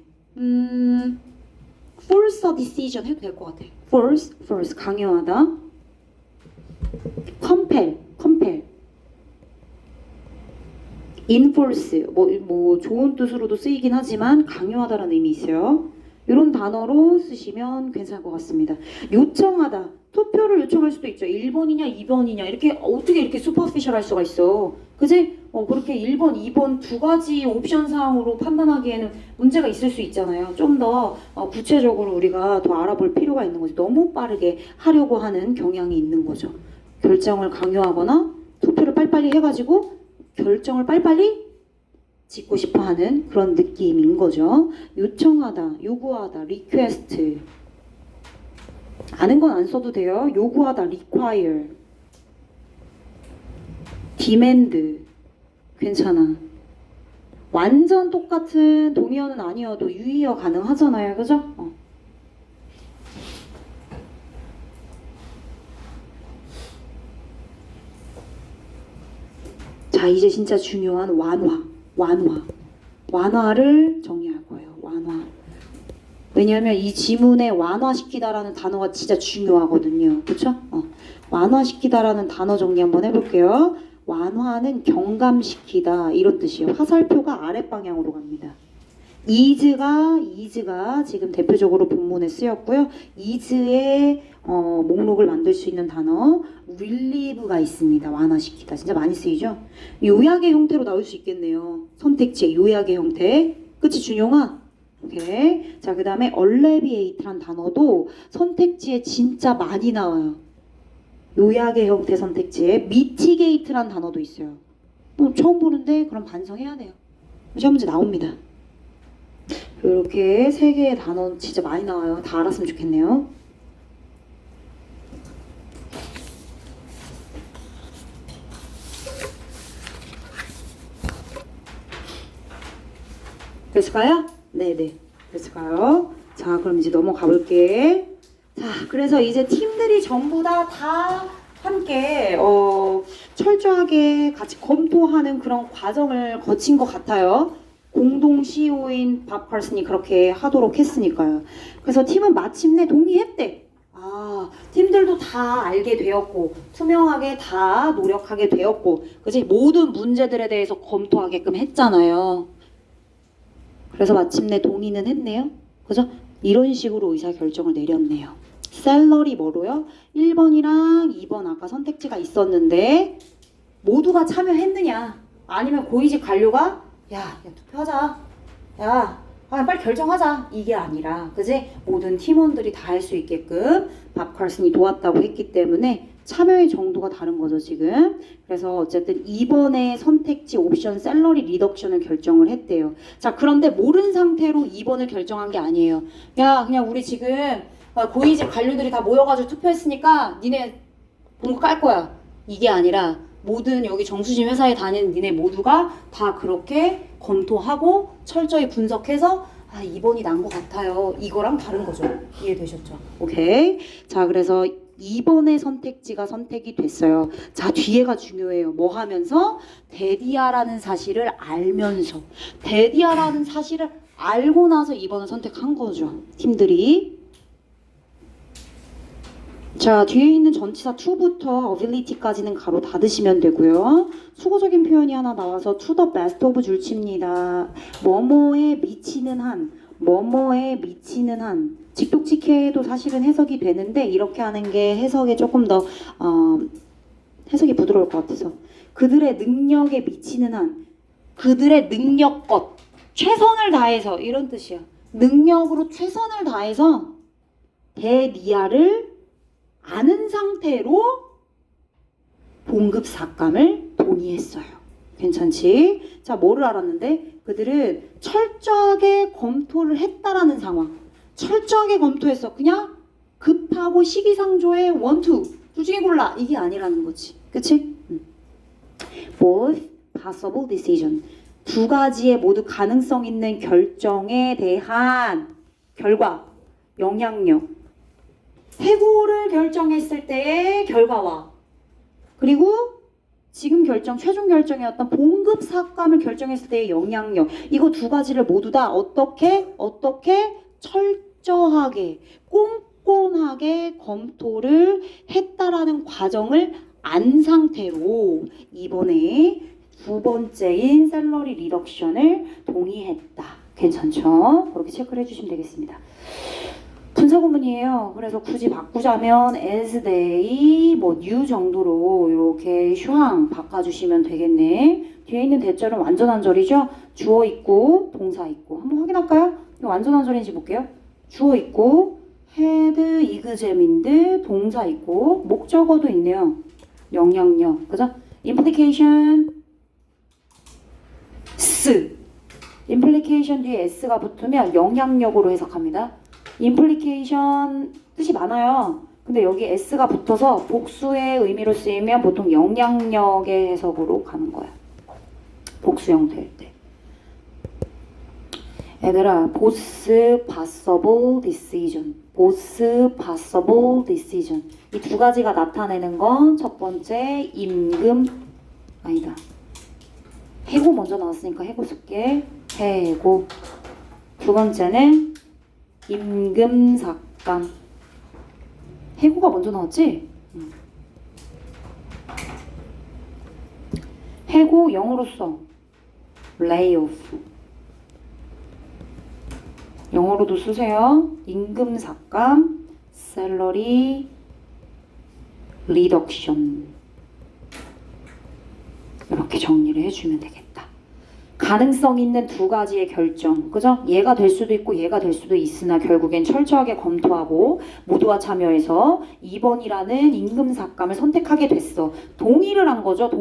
force a decision 해도 될 것 같아. force 강요하다. compel enforce 뭐 좋은 뜻으로도 쓰이긴 하지만 강요하다라는 의미 있어요. 이런 단어로 쓰시면 괜찮을 것 같습니다. 요청하다. 투표를 요청할 수도 있죠. 1번이냐 2번이냐 이렇게 어떻게 이렇게 슈퍼피셜할 수가 있어. 그지? 그렇게 1번, 2번 두 가지 옵션 사항으로 판단하기에는 문제가 있을 수 있잖아요. 좀 더 구체적으로 우리가 더 알아볼 필요가 있는 거지. 너무 빠르게 하려고 하는 경향이 있는 거죠. 결정을 강요하거나 투표를 빨리빨리 해가지고 결정을 빨리빨리 짓고 싶어하는 그런 느낌인 거죠. 요청하다, 요구하다, request. 아는 건 안 써도 돼요. 요구하다, require. demand. 괜찮아. 완전 똑같은 동의어는 아니어도 유의어 가능하잖아요. 그죠? 자, 이제 진짜 중요한 완화를 정리할 거예요. 완화. 왜냐하면 이 지문에 완화시키다라는 단어가 진짜 중요하거든요. 그쵸? 완화시키다라는 단어 정리 한번 해볼게요. 완화는 경감시키다 이런 뜻이에요. 화살표가 아랫방향으로 갑니다. is가 지금 대표적으로 본문에 쓰였고요. is의 목록을 만들 수 있는 단어 relieve가 있습니다. 완화시키다. 진짜 많이 쓰이죠? 요약의 형태로 나올 수 있겠네요. 선택지의 요약의 형태. 그치 준용아? 오케이. 자, 그 다음에 alleviate란 단어도 선택지에 진짜 많이 나와요. 요약의 형태 선택지에 mitigate란 단어도 있어요. 처음 보는데 그럼 반성해야 돼요. 시험 문제 나옵니다. 이렇게 세 개의 단어 진짜 많이 나와요. 다 알았으면 좋겠네요. 됐을까요? 네네. 됐을까요? 자, 그럼 이제 넘어가 볼게. 자, 그래서 이제 팀들이 전부 다 함께 철저하게 같이 검토하는 그런 과정을 거친 것 같아요. 공동 CEO인 밥 칼슨이 그렇게 하도록 했으니까요. 그래서 팀은 마침내 동의했대. 팀들도 다 알게 되었고 투명하게 다 노력하게 되었고 그지? 모든 문제들에 대해서 검토하게끔 했잖아요. 그래서 마침내 동의는 했네요. 그죠? 이런 식으로 의사결정을 내렸네요. 셀러리 뭐로요? 1번이랑 2번 아까 선택지가 있었는데 모두가 참여했느냐? 아니면 고위직 관료가 야 투표하자. 빨리 결정하자. 이게 아니라 그지? 모든 팀원들이 다 할 수 있게끔 밥 칼슨이 도왔다고 했기 때문에 참여의 정도가 다른 거죠 지금. 그래서 어쨌든 2번의 선택지 옵션 셀러리 리덕션을 결정을 했대요. 자, 그런데 모른 상태로 2번을 결정한 게 아니에요. 야, 그냥 우리 지금 고위직 관료들이 다 모여가지고 투표했으니까 니네 본거 깔 거야. 이게 아니라 모든 여기 정수진 회사에 다니는 니네 모두가 다 그렇게 검토하고 철저히 분석해서 2번이 난 것 같아요. 이거랑 다른 거죠. 이해되셨죠? 오케이. 자, 그래서 2번의 선택지가 선택이 됐어요. 자, 뒤에가 중요해요. 뭐 하면서? 데디아라는 사실을 알면서. 데디아라는 사실을 알고 나서 2번을 선택한 거죠. 팀들이. 자, 뒤에 있는 전치사 to부터 ability까지는 가로 닫으시면 되고요. 수거적인 표현이 하나 나와서 to the best of 줄칩니다. 뭐뭐에 미치는 한, 뭐뭐에 미치는 한. 직독직해도 사실은 해석이 되는데 이렇게 하는 게 해석에 조금 더 해석이 부드러울 것 같아서 그들의 능력에 미치는 한, 그들의 능력껏 최선을 다해서 이런 뜻이야. 능력으로 최선을 다해서 데디아를 아는 상태로 봉급 삭감을 동의했어요. 괜찮지? 자, 뭐를 알았는데? 그들은 철저하게 검토를 했다라는 상황. 철저하게 검토했어. 그냥 급하고 시기상조의 원투. 둘 중에 골라. 이게 아니라는 거지. 그치? Both possible decision. 두 가지의 모두 가능성 있는 결정에 대한 결과, 영향력. 해고를 결정했을 때의 결과와 그리고 지금 결정, 최종 결정이었던 봉급 삭감을 결정했을 때의 영향력. 이거 두 가지를 모두 다 어떻게 철저하게, 꼼꼼하게 검토를 했다라는 과정을 안 상태로 이번에 두 번째인 셀러리 리덕션을 동의했다. 괜찮죠? 그렇게 체크를 해주시면 되겠습니다. 분사 구문이에요. 그래서 굳이 바꾸자면 as they, new 정도로 이렇게 슈앙 바꿔주시면 되겠네. 뒤에 있는 대절은 완전한 절이죠. 주어 있고 동사 있고. 한번 확인할까요? 완전한 절인지 볼게요. 주어 있고 had examined 동사 있고 목적어도 있네요. 영향력, 그죠? implication implication 뒤에 s가 붙으면 영향력으로 해석합니다. implication 뜻이 많아요. 근데 여기 s가 붙어서 복수의 의미로 쓰이면 보통 영향력의 해석으로 가는 거야. 복수 형태일 때. 얘들아, both possible decision, both possible decision. 이 두 가지가 나타내는 건 첫 번째 해고 먼저 나왔으니까 해고 쓸게. 해고. 두 번째는 임금 삭감. 해고가 먼저 나왔지? 해고 영어로 써. layoff. 영어로도 쓰세요. 임금 삭감, salary reduction. 이렇게 정리를 해주면 되겠다. 가능성 있는 두 가지의 결정, 그죠? 얘가 될 수도 있고 얘가 될 수도 있으나 결국엔 철저하게 검토하고 모두가 참여해서 2번이라는 임금 삭감을 선택하게 됐어. 동의를 한 거죠.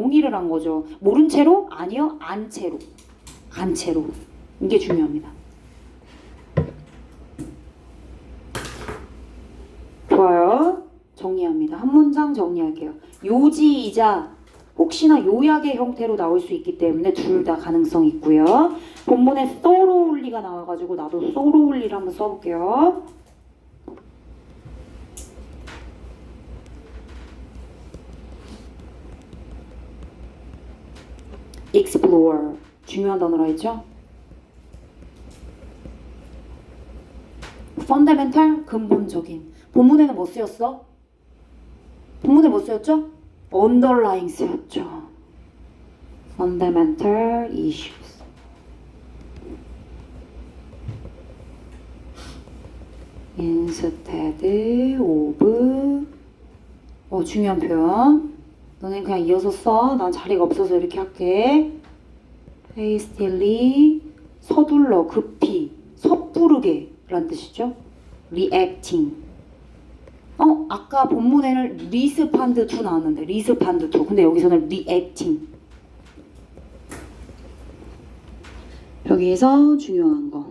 모른 채로? 아니요. 안 채로. 이게 중요합니다. 좋아요. 정리합니다. 한 문장 정리할게요. 요지이자 혹시나 요약의 형태로 나올 수 있기 때문에 둘 다 가능성 있고요. 본문에 thoroughly가 나와가지고 나도 thoroughly를 한번 써볼게요. explore 중요한 단어라 했죠? fundamental 근본적인. 본문에는 뭐 쓰였어? 본문에 뭐 쓰였죠? underlying 쓰였죠. fundamental issues. instead of 중요한 표현. 너네 그냥 이어서 써. 난 자리가 없어서 이렇게 할게. hastily 서둘러, 급히, 섣부르게 라는 뜻이죠. reacting. 아까 본문에는 respond to 나왔는데 respond to. 근데 여기서는 reacting. 여기에서 중요한 거.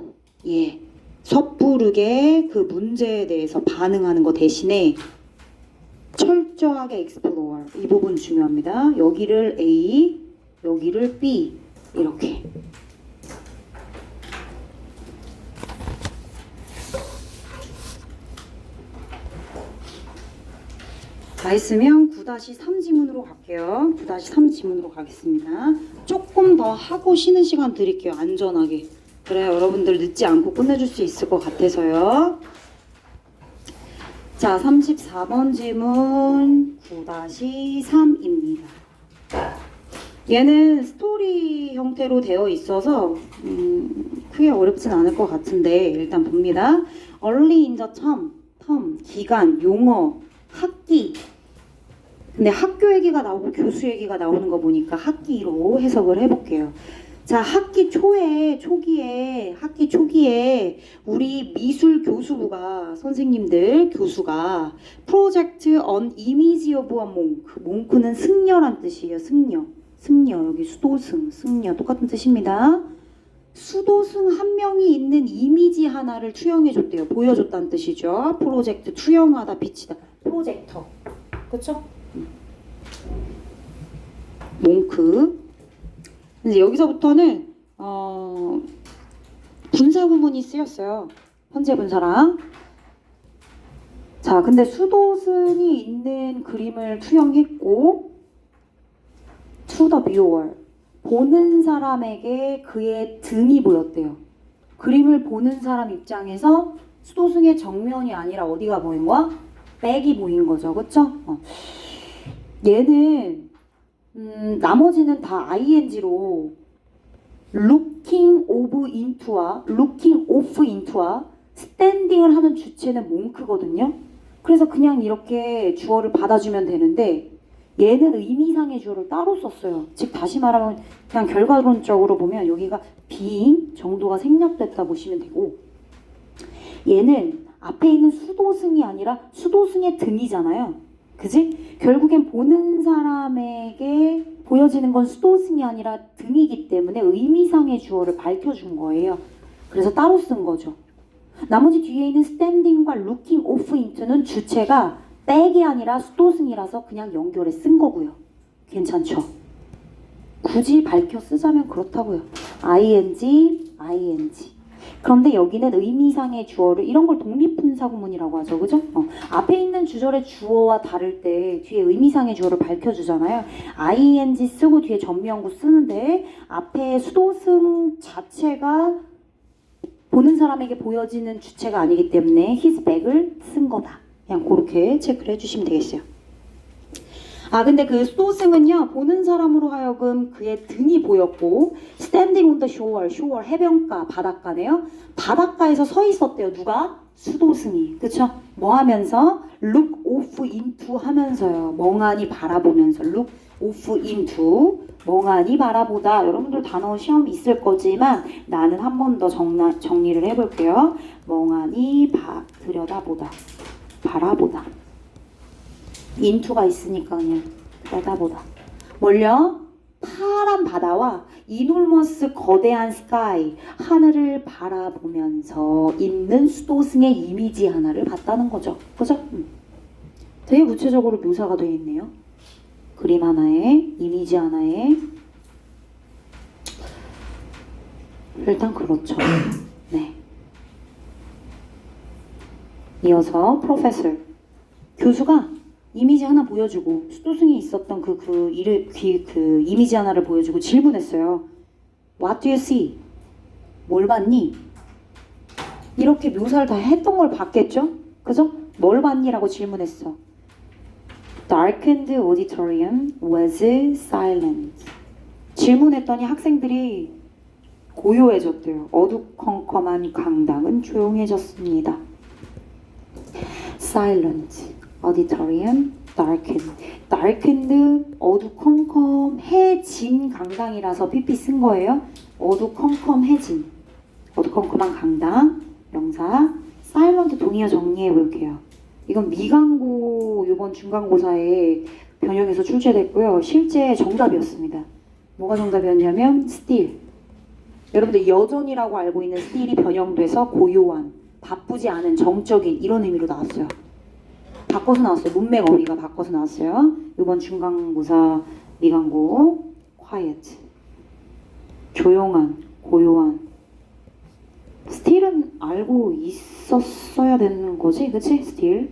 섣부르게 그 문제에 대해서 반응하는 거 대신에 철저하게 explore. 이 부분 중요합니다. 여기를 A, 여기를 B. 이렇게. 다 했으면 9-3 지문으로 갈게요. 9-3 지문으로 가겠습니다. 조금 더 하고 쉬는 시간 드릴게요. 안전하게. 그래야 여러분들 늦지 않고 끝내줄 수 있을 것 같아서요. 자, 34번 지문 9-3입니다. 얘는 스토리 형태로 되어 있어서 크게 어렵진 않을 것 같은데 일단 봅니다. Early in the term, 기간, 용어, 학기. 근데 학교 얘기가 나오고 교수 얘기가 나오는 거 보니까 학기로 해석을 해볼게요. 자, 학기 초기에 우리 미술 교수부가 교수가 프로젝트 on image of a monk. 몽크는 승려란 뜻이에요. 승려 여기 승려 똑같은 뜻입니다. 수도승 한 명이 있는 이미지 하나를 투영해줬대요. 보여줬다는 뜻이죠. 프로젝트 투영하다 비치다. 프로젝터. 그쵸? 몽크. 이제 여기서부터는 분사 구문이 쓰였어요. 현재 분사랑. 자, 근데 수도승이 있는 그림을 투영했고 to the viewer, 보는 사람에게 그의 등이 보였대요. 그림을 보는 사람 입장에서 수도승의 정면이 아니라 어디가 보인 거야? 백이 보인 거죠. 그쵸? 얘는 나머지는 다 ing로 looking off into와 standing을 하는 주체는 몽크거든요. 그래서 그냥 이렇게 주어를 받아주면 되는데 얘는 의미상의 주어를 따로 썼어요. 즉 다시 말하면 그냥 결과론적으로 보면 여기가 being 정도가 생략됐다 보시면 되고, 얘는 앞에 있는 수도승이 아니라 수도승의 등이잖아요. 그지? 결국엔 보는 사람에게 보여지는 건 수도승이 아니라 등이기 때문에 의미상의 주어를 밝혀준 거예요. 그래서 따로 쓴 거죠. 나머지 뒤에 있는 standing과 looking off into는 주체가 백이 아니라 수도승이라서 그냥 연결해 쓴 거고요. 괜찮죠? 굳이 밝혀 쓰자면 그렇다고요. ing. 그런데 여기는 의미상의 주어를, 이런 걸 독립분사구문이라고 하죠. 그죠? 앞에 있는 주절의 주어와 다를 때 뒤에 의미상의 주어를 밝혀주잖아요. ing 쓰고 뒤에 전미형구 쓰는데 앞에 수도승 자체가 보는 사람에게 보여지는 주체가 아니기 때문에 his back을 쓴 거다. 그냥 그렇게 체크를 해주시면 되겠어요. 근데 그 수도승은요, 보는 사람으로 하여금 그의 등이 보였고, standing on the shore, 해변가, 바닷가네요. 바닷가에서 서 있었대요. 누가? 수도승이. 그쵸? 뭐 하면서? look off into 하면서요. 멍하니 바라보면서. look off into. 멍하니 바라보다. 여러분들 단어 시험 있을 거지만 나는 한 번 더 정리를 해볼게요. 멍하니 들여다보다. 바라보다. 인투가 있으니까 그냥 내다보다. 뭘요? 파란 바다와 이놀머스 거대한 스카이, 하늘을 바라보면서 있는 수도승의 이미지 하나를 봤다는 거죠. 그죠? 되게 구체적으로 묘사가 되어 있네요. 그림 하나에, 이미지 하나에. 일단 그렇죠. 네. 이어서 프로페서, 교수가 이미지 하나 보여주고, 수도승이 있었던 그 이미지 하나를 보여주고 질문했어요. What do you see? 뭘 봤니? 이렇게 묘사를 다 했던 걸 봤겠죠? 그죠? 뭘 봤니? 라고 질문했어. Darkened auditorium was silent. 질문했더니 학생들이 고요해졌대요. 어두컴컴한 강당은 조용해졌습니다. Silent. auditorium, darkened, 어두컴컴해진 강당이라서 PP 쓴 거예요. 어두컴컴해진, 어두컴컴한 강당, 명사. silent 동의어 정리해 볼게요. 이건 미광고 이번 중간고사에 변형해서 출제됐고요. 실제 정답이었습니다. 뭐가 정답이었냐면 still. 여러분들 여전이라고 알고 있는 still이 변형돼서 고요한, 바쁘지 않은, 정적인 이런 의미로 나왔어요. 바꿔서 나왔어요. 문맥 어휘가 바꿔서 나왔어요. 이번 중간고사 미광고 quiet, 조용한, 고요한. still은 알고 있었어야 되는 거지, 그치? still.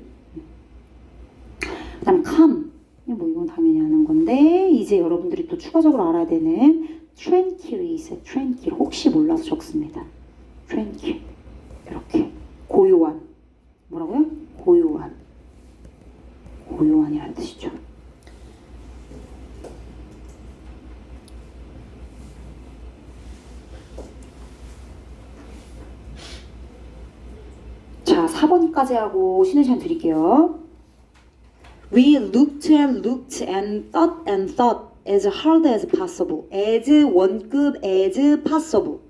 그다음 calm, 뭐 이건 당연히 아는 건데 이제 여러분들이 또 추가적으로 알아야 되는 tranquil이 있어요. tranquil, 혹시 몰라서 적습니다. tranquil, 이렇게 고요한. 뭐라고요? 고요한. 고요한이라는 뜻이죠. 자, 4번까지 하고 쉬는 시간 드릴게요. We looked and thought as hard as possible. as 원급 as possible.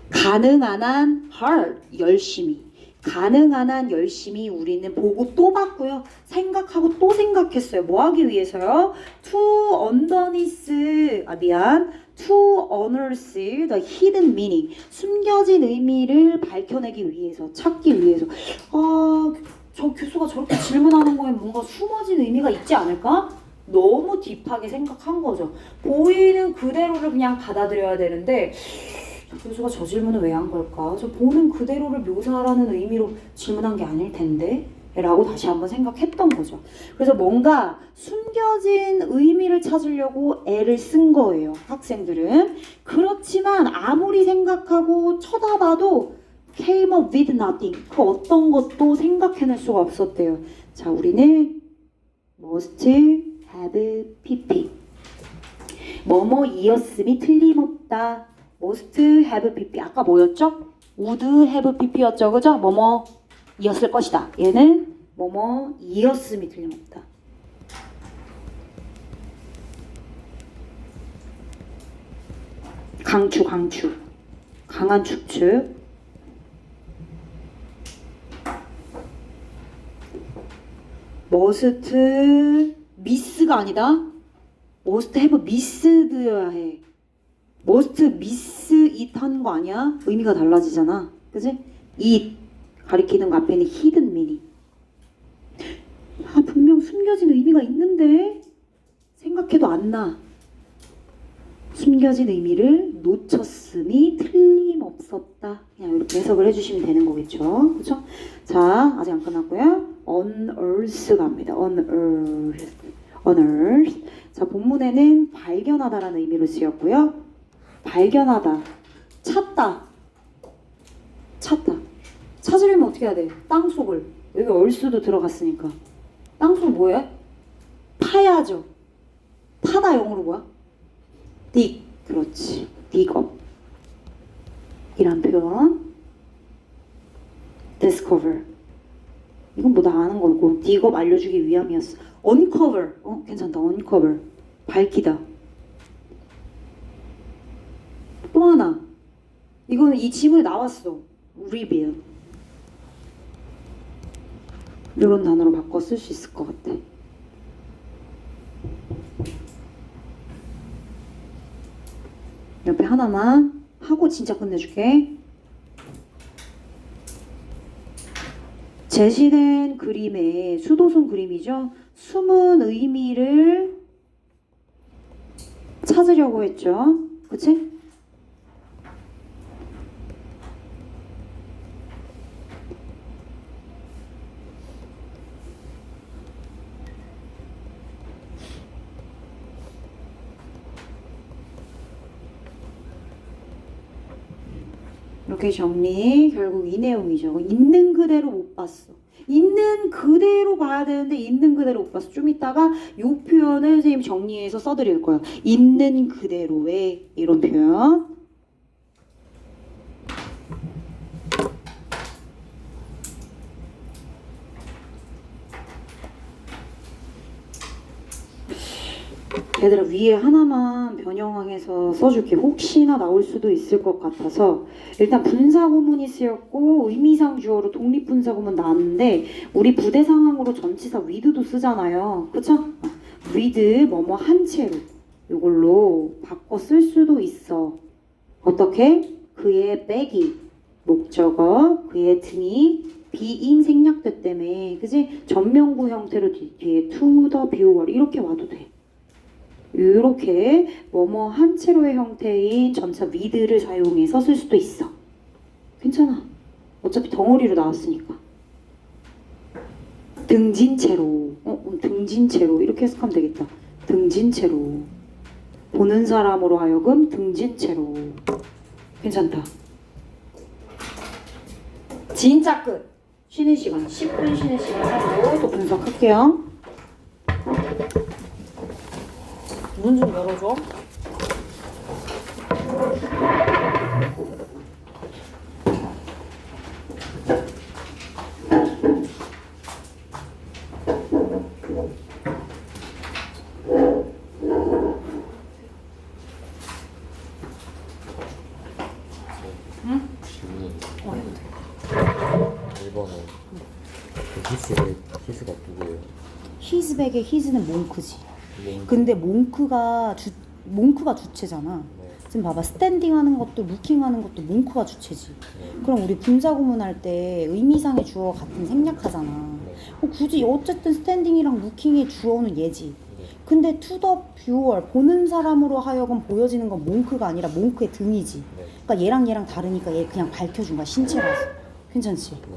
가능한 한 hard, 열심히. 가능한 한 열심히 우리는 보고 또 봤고요. 생각하고 또 생각했어요. 뭐 하기 위해서요? To unearth the hidden meaning. 숨겨진 의미를 밝혀내기 위해서, 찾기 위해서. 저 교수가 저렇게 질문하는 거에 뭔가 숨어진 의미가 있지 않을까? 너무 딥하게 생각한 거죠. 보이는 그대로를 그냥 받아들여야 되는데 교수가 저 질문을 왜 한 걸까? 저 보는 그대로를 묘사하라는 의미로 질문한 게 아닐 텐데? 라고 다시 한번 생각했던 거죠. 그래서 뭔가 숨겨진 의미를 찾으려고 애를 쓴 거예요. 학생들은. 그렇지만 아무리 생각하고 쳐다봐도 came up with nothing. 그 어떤 것도 생각해낼 수가 없었대요. 자, 우리는 must have pp. 뭐뭐이었음이 틀림없다. must have pp. 아까 뭐였죠? would have pp였죠. 그죠? 뭐뭐이었을 것이다. 얘는 뭐뭐이었음이 틀림없다. 강추. 강한 추측. must miss가 아니다. must have missed여야 해. must miss it 하는 거 아니야? 의미가 달라지잖아. 그지? it 가리키는 거 앞에는 hidden meaning. 아, 분명 숨겨진 의미가 있는데 생각해도 안 나. 숨겨진 의미를 놓쳤음이 틀림없었다. 그냥 이렇게 해석을 해주시면 되는 거겠죠. 그렇죠? 자, 아직 안 끝났고요. unearth 갑니다. unearth. 자, 본문에는 발견하다라는 의미로 쓰였고요. 발견하다, 찾다. 찾으려면 어떻게 해야 돼? 땅속을. 여기 얼수도 들어갔으니까. 땅속 뭐해? 파야죠. 파다 영어로 뭐야? dig. 그렇지. dig up. 이란 표현. discover. 이건 뭐 다 아는 거고 dig up 알려주기 위함이었어. uncover. 괜찮다. uncover. 밝히다. 또 하나. 이거는 이 지문에 나왔어. reveal. 이런 단어로 바꿔 쓸 수 있을 것 같아. 옆에 하나만 하고 진짜 끝내줄게. 제시된 그림의 수도승 그림이죠. 숨은 의미를 찾으려고 했죠. 그치? 이렇게 정리. 결국 이 내용이죠. 있는 그대로 못 봤어. 있는 그대로 봐야 되는데 있는 그대로 못 봤어. 좀 이따가 이 표현을 선생님 정리해서 써드릴 거예요. 있는 그대로의 이런 표현. 얘들아, 위에 하나만 변형해서 써줄게. 혹시나 나올 수도 있을 것 같아서. 일단 분사구문이 쓰였고 의미상 주어로 독립분사구문 나왔는데 우리 부대 상황으로 전치사 with도 쓰잖아요. 그쵸? with 뭐뭐 한 채로 이걸로 바꿔 쓸 수도 있어. 어떻게? 그의 백이 목적어, 그의 등이 being 생략됐 때문에, 그지? 전명구 형태로 뒤에 to the viewer 이렇게 와도 돼. 이렇게 뭐뭐 한 채로의 형태인 전차 with를 사용해서 쓸 수도 있어. 괜찮아. 어차피 덩어리로 나왔으니까. 등진채로. 등진채로 이렇게 해석하면 되겠다. 등진채로. 보는 사람으로 하여금 등진채로. 괜찮다. 진짜 끝. 쉬는 시간. 10분 쉬는 시간 하고 또 분석할게요. 문 좀 열어줘. 응? 질문. 해도 돼. 1번은 히스가 누구예요? 히즈백의 히즈는 몽크지. 몽크. 근데 몽크가 주체잖아. 네. 지금 봐봐. 스탠딩 하는 것도 루킹 하는 것도 몽크가 주체지. 네. 그럼 우리 분사구문 할 때 의미상의 주어 같은 생략하잖아. 네. 굳이 어쨌든 스탠딩이랑 루킹의 주어는 얘지. 네. 근데 to the viewer 보는 사람으로 하여금 보여지는 건 몽크가 아니라 몽크의 등이지. 네. 그러니까 얘랑 다르니까 얘 그냥 밝혀준 거야 신체라서. 괜찮지? 네.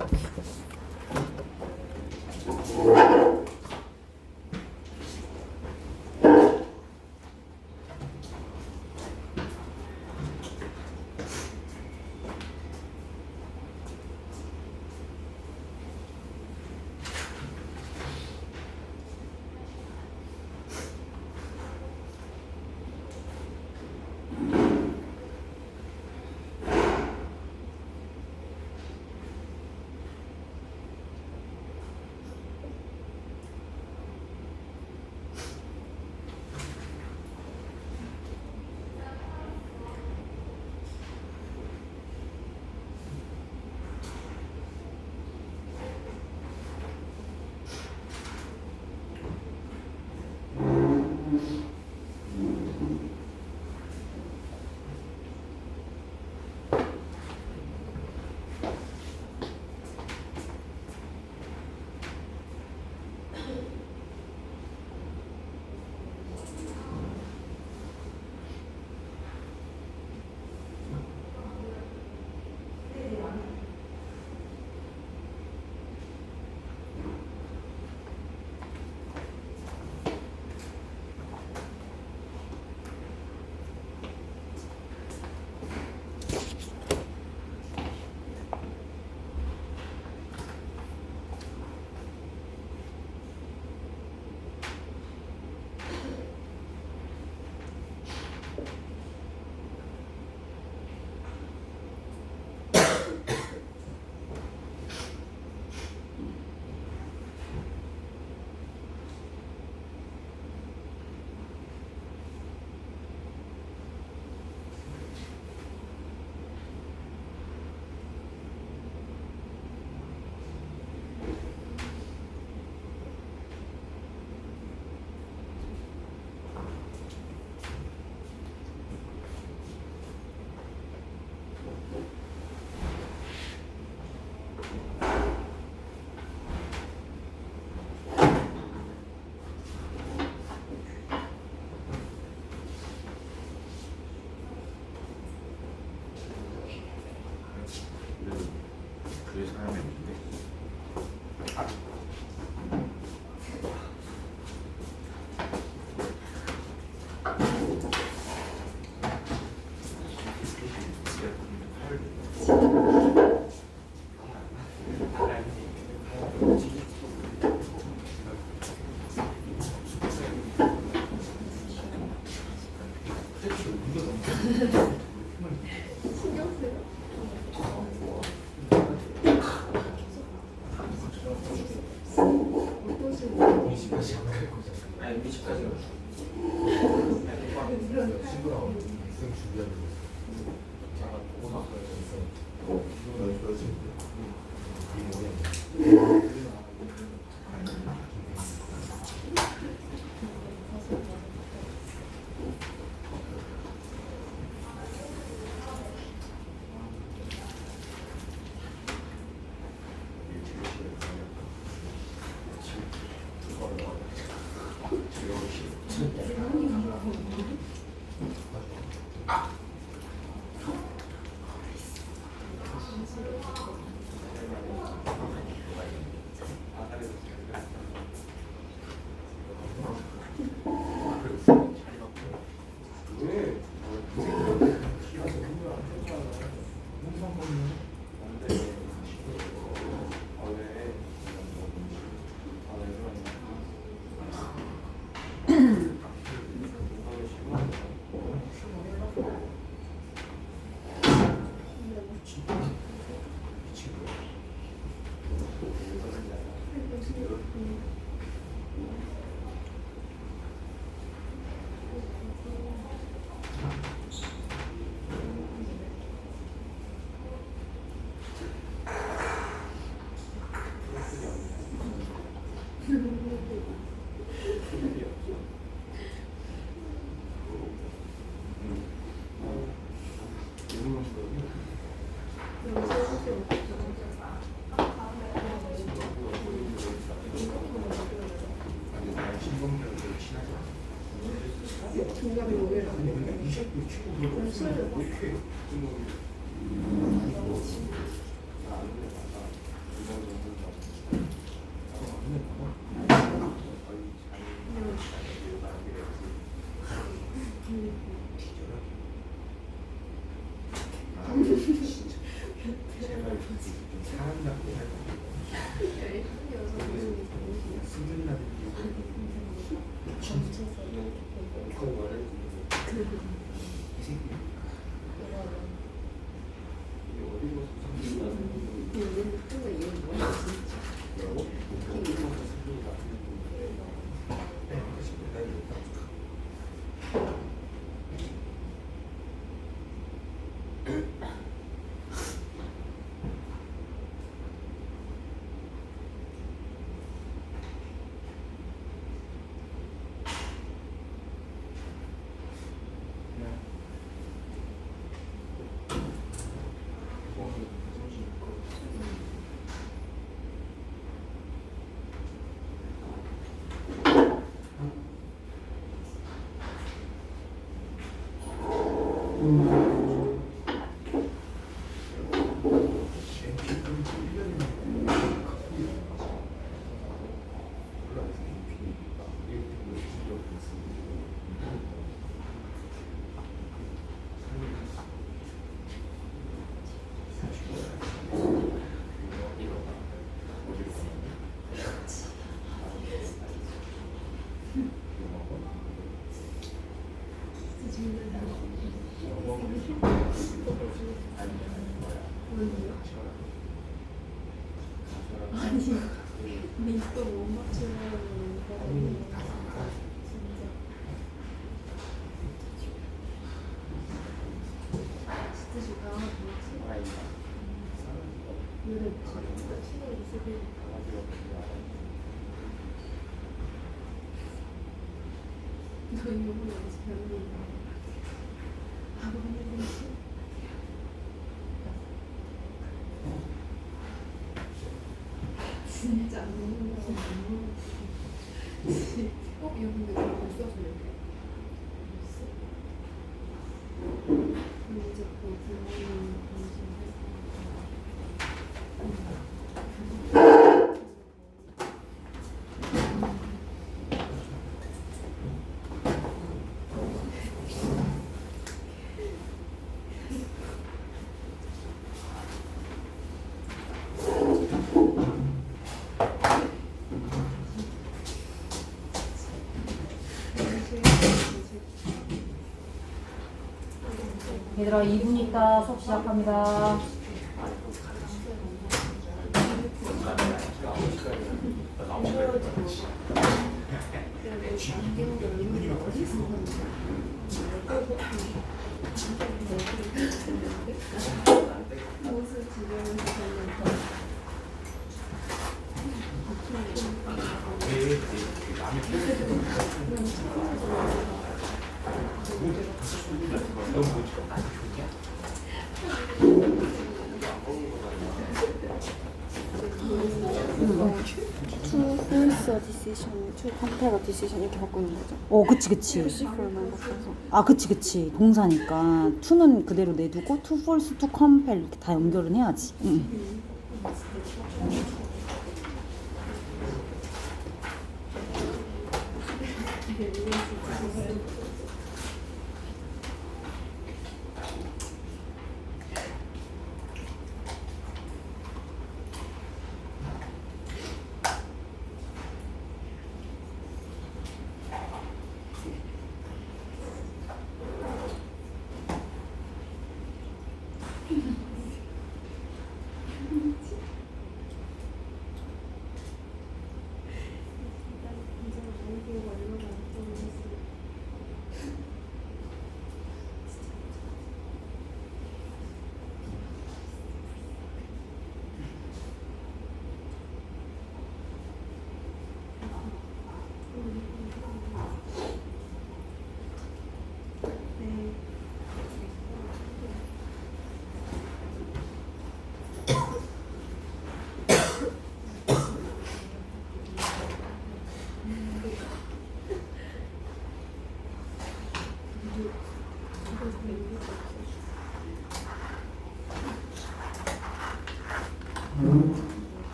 그게 사람이 있는데 아니 우리 집까지 친구랑 학생 준비하는 거 있어. 보고 신경을 중간에 오해를 안 해. 민도 못 맞추는 거는 진짜 좋다. 너 이번에 연습 배우는 거 하고 있는 거지? 진짜 안 먹는 거 어? 이거 근데 왜 벌써 이렇게 이제 그 부모님 방송에서 얘들아 2분 있다 수업 시작합니다. 옷을 지내면서 저는 To force a decision, to compare a decision 이렇게 바꾸는 거죠. 그치 그치. 시컬만 바꿔서. 아 그치 동사니까 to는 그대로 내두고 to false to compare 이렇게 다 연결은 해야지. 응.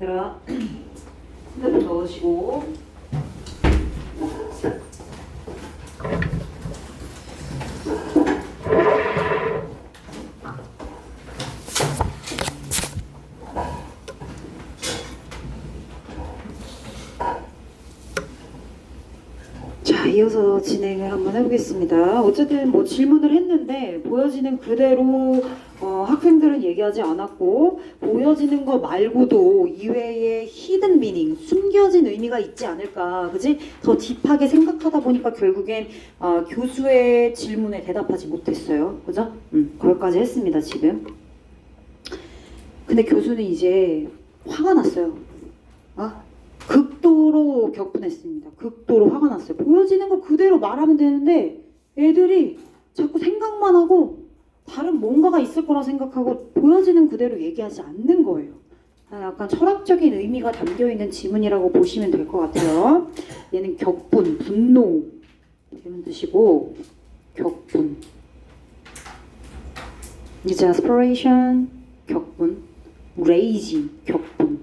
얘들아, 핸드폰 넣으시고. 자, 이어서 진행을 한번 해보겠습니다. 어쨌든 뭐 질문을 했는데 보여지는 그대로 학생들은 얘기하지 않았고, 보여지는 거 말고도 이외에 히든 미닝, 숨겨진 의미가 있지 않을까, 그지? 더 딥하게 생각하다 보니까 결국엔 교수의 질문에 대답하지 못했어요, 그죠? 거기까지 했습니다 지금. 근데 교수는 이제 화가 났어요. 극도로 격분했습니다. 극도로 화가 났어요. 보여지는 거 그대로 말하면 되는데 애들이 자꾸 생각만 하고 다른 뭔가가 있을 거라 생각하고 보여지는 그대로 얘기하지 않는 거예요. 약간 철학적인 의미가 담겨있는 지문이라고 보시면 될 것 같아요. 얘는 격분, 분노 이런 뜻이고, 격분, exasperation, 격분, rage, 격분,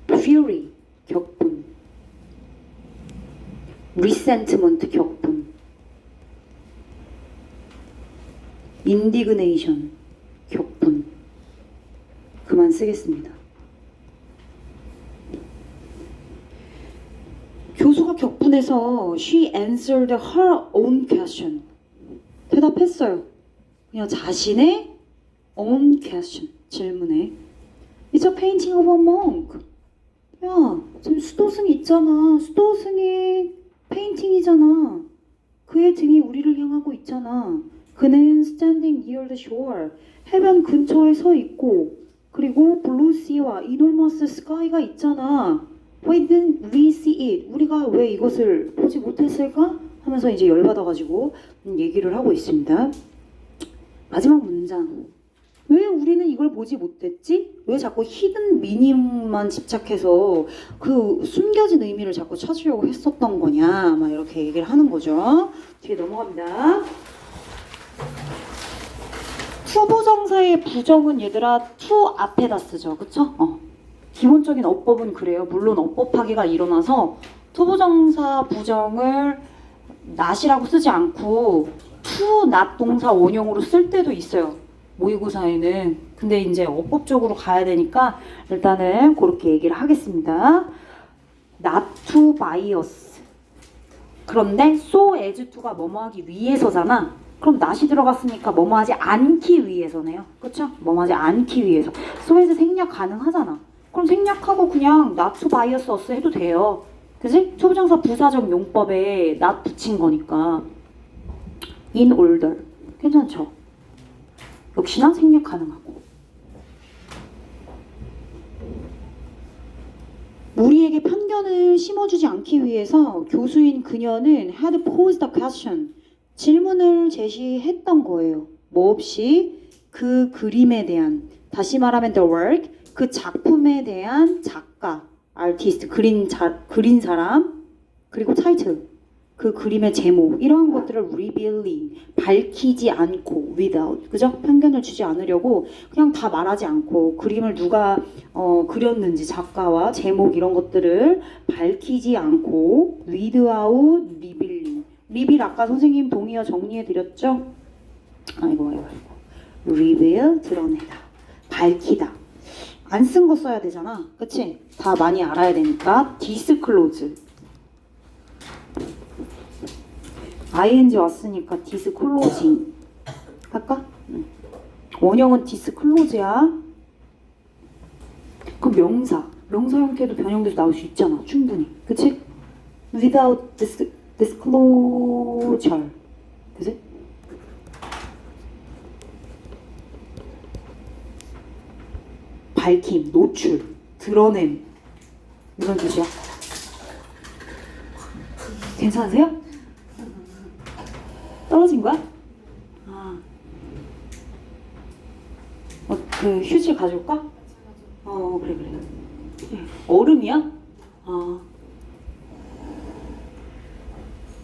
fury, 격분, resentment, 격분, indignation, 격분. 그만 쓰겠습니다. 교수가 격분해서 she answered her own question. 대답했어요. 그냥 자신의 own question, 질문에. It's a painting of a monk. 야, 지금 수도승이 있잖아. 수도승이 페인팅이잖아. 그의 등이 우리를 향하고 있잖아. 그는 standing near the shore. 해변 근처에 서 있고, 그리고 blue sea와 enormous sky가 있잖아. Why didn't we see it? 우리가 왜 이것을 보지 못했을까? 하면서 이제 열받아가지고 얘기를 하고 있습니다. 마지막 문장. 왜 우리는 이걸 보지 못했지? 왜 자꾸 히든 미닝만 집착해서 그 숨겨진 의미를 자꾸 찾으려고 했었던 거냐? 막 이렇게 얘기를 하는 거죠. 뒤에 넘어갑니다. 투부정사의 부정은 얘들아 투 앞에다 쓰죠. 그쵸? 기본적인 어법은 그래요. 물론 어법 파기가 일어나서 투부정사 부정을 not이라고 쓰지 않고 to not 동사 원형으로 쓸 때도 있어요. 모의고사에는. 근데 이제 어법적으로 가야 되니까 일단은 그렇게 얘기를 하겠습니다. not to bias. 그런데 so as to가 뭐뭐하기 위해서잖아. 그럼 not이 들어갔으니까 뭐뭐하지 않기 위해서네요. 그쵸? 뭐뭐하지 않기 위해서. so as 생략 가능하잖아. 그럼 생략하고 그냥 not to bias us 해도 돼요. 그지? 투부정사 부사적 용법에 not 붙인 거니까. in order. 괜찮죠? 역시나 생략 가능하고. 우리에게 편견을 심어주지 않기 위해서 교수인 그녀는 had posed a question. 질문을 제시했던 거예요. 뭐 없이 그 그림에 대한, 다시 말하면 the work, 그 작품에 대한 작가, artist, 그린 사람, 그리고 타이틀, 그 그림의 제목, 이러한 것들을 revealing, 밝히지 않고, without, 그죠? 편견을 주지 않으려고 그냥 다 말하지 않고 그림을 누가 그렸는지, 작가와 제목 이런 것들을 밝히지 않고 without revealing. reveal 아까 선생님 동의어 정리해드렸죠? 아이고 reveal, 드러내다, 밝히다. 안 쓴 거 써야 되잖아. 그치? 다 많이 알아야 되니까 disclose. ing 왔으니까 disclosing 할까? 원형은 disclose야. 그럼 명사 형태도 변형돼서 나올 수 있잖아. 충분히. 그치? without disclosure. 그지? 밝힘, 노출, 드러냄 이런 뜻이야. 괜찮으세요? 떨어진 거야? 아. 그 휴지 가져올까? 그래. 얼음이야?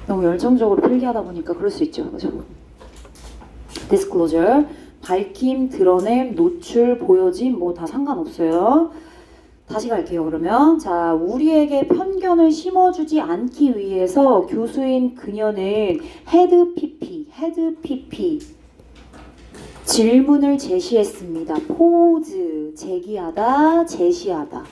너무 열정적으로 필기하다 보니까 그럴 수 있죠. 그죠? disclosure, 밝힘, 드러냄, 노출, 보여짐 뭐 다 상관없어요. 다시 갈게요. 그러면 자, 우리에게 편견을 심어주지 않기 위해서 교수인 그녀는 헤드 PP 질문을 제시했습니다. 포즈, 제기하다, 제시하다.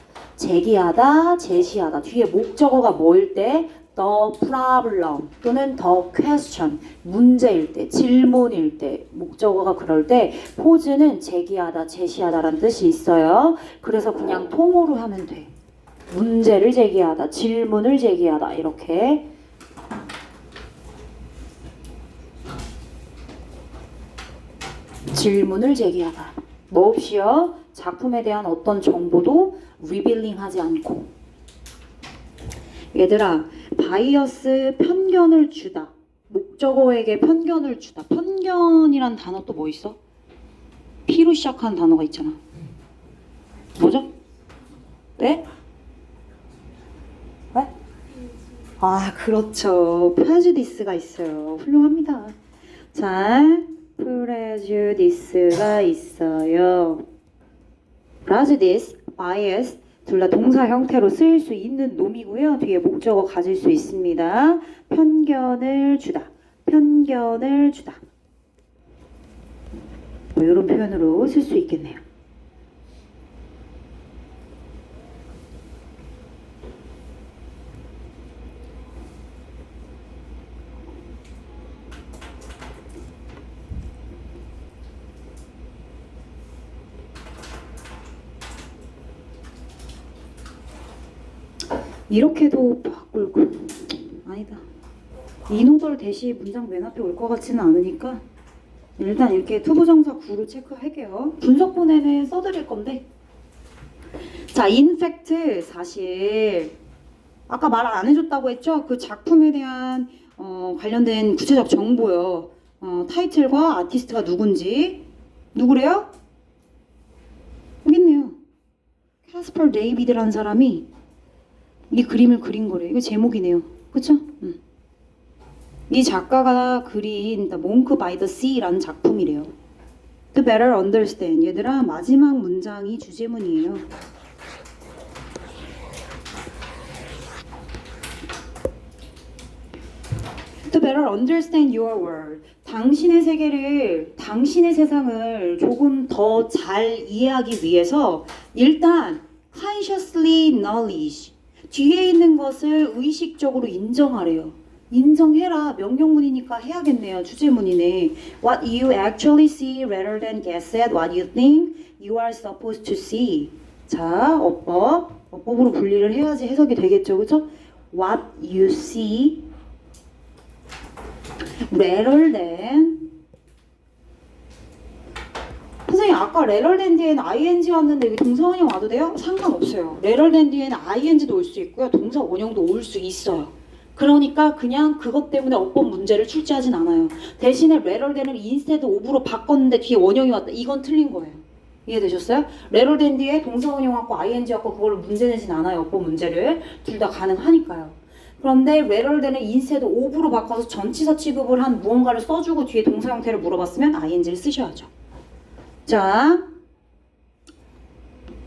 뒤에 목적어가 뭐일 때? The problem 또는 the question, 문제일 때, 질문일 때, 목적어가 그럴 때 포즈는 제기하다, 제시하다라는 뜻이 있어요. 그래서 그냥 통으로 하면 돼. 문제를 제기하다, 질문을 제기하다 이렇게. 질문을 제기하다. 뭐 없이요? 작품에 대한 어떤 정보도 리빌링하지 않고. 얘들아, 바이어스 편견을 주다. 목적어에게 편견을 주다. 편견이란 단어 또 뭐 있어? P로 시작하는 단어가 있잖아. 뭐죠? 네? 왜? 아, 그렇죠. prejudice가 있어요. 훌륭합니다. 자, prejudice가 있어요. prejudice, bias 둘 다 동사 형태로 쓰일 수 있는 놈이고요. 뒤에 목적어 가질 수 있습니다. 편견을 주다. 뭐 이런 표현으로 쓸 수 있겠네요. 이렇게도 바꿀고 아니다. 인오덜 대시 문장 맨 앞에 올 것 같지는 않으니까 일단 이렇게 투부정사 구로 체크할게요. 분석본에는 써드릴 건데 자, in fact 사실 아까 말 안 해줬다고 했죠? 그 작품에 대한 관련된 구체적 정보요. 타이틀과 아티스트가 누군지 누구래요? 여기 있네요. 캐스퍼 데이비드라는 사람이 이 그림을 그린 거래. 이거 제목이네요. 그쵸? 이 작가가 그린 The Monk by the Sea라는 작품이래요. To better understand. 얘들아, 마지막 문장이 주제문이에요. To better understand your world. 당신의 세계를, 당신의 세상을 조금 더 잘 이해하기 위해서 일단 consciously knowledge. 뒤에 있는 것을 의식적으로 인정하래요. 인정해라. 명령문이니까 해야겠네요. 주제문이네. What you actually see rather than guess at what you think you are supposed to see. 자, 어법으로 분리를 해야지 해석이 되겠죠. 그죠? What you see rather than. 선생님 아까 rather than 뒤에는 ing 왔는데 여기 동사 원형 와도 돼요? 상관없어요. rather than 뒤에는 ing도 올 수 있고요. 동사 원형도 올 수 있어요. 그러니까 그냥 그것 때문에 어법 문제를 출제하진 않아요. 대신에 rather than을 instead of로 바꿨는데 뒤에 원형이 왔다. 이건 틀린 거예요. 이해되셨어요? rather than 뒤에 동사 원형 왔고 ing 왔고 그걸로 문제 내진 않아요. 어법 문제를. 둘 다 가능하니까요. 그런데 rather than을 instead of로 바꿔서 전치사 취급을 한 무언가를 써주고 뒤에 동사 형태를 물어봤으면 ing를 쓰셔야죠. 자,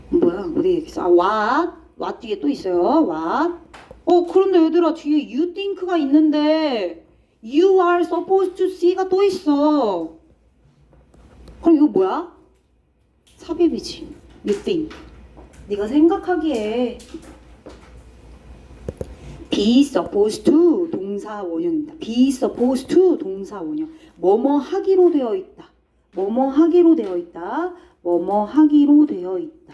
뭐야 어디 있어? what 뒤에 또 있어요. what. 그런데 얘들아 뒤에 you think가 있는데 you are supposed to see가 또 있어. 그럼 이거 뭐야? 삽입이지. you think. 네가 생각하기에. be supposed to 동사 원형입니다. be supposed to 동사 원형. 뭐뭐 하기로 되어 있다. 뭐뭐 하기로 되어 있다. 뭐뭐 하기로 되어 있다.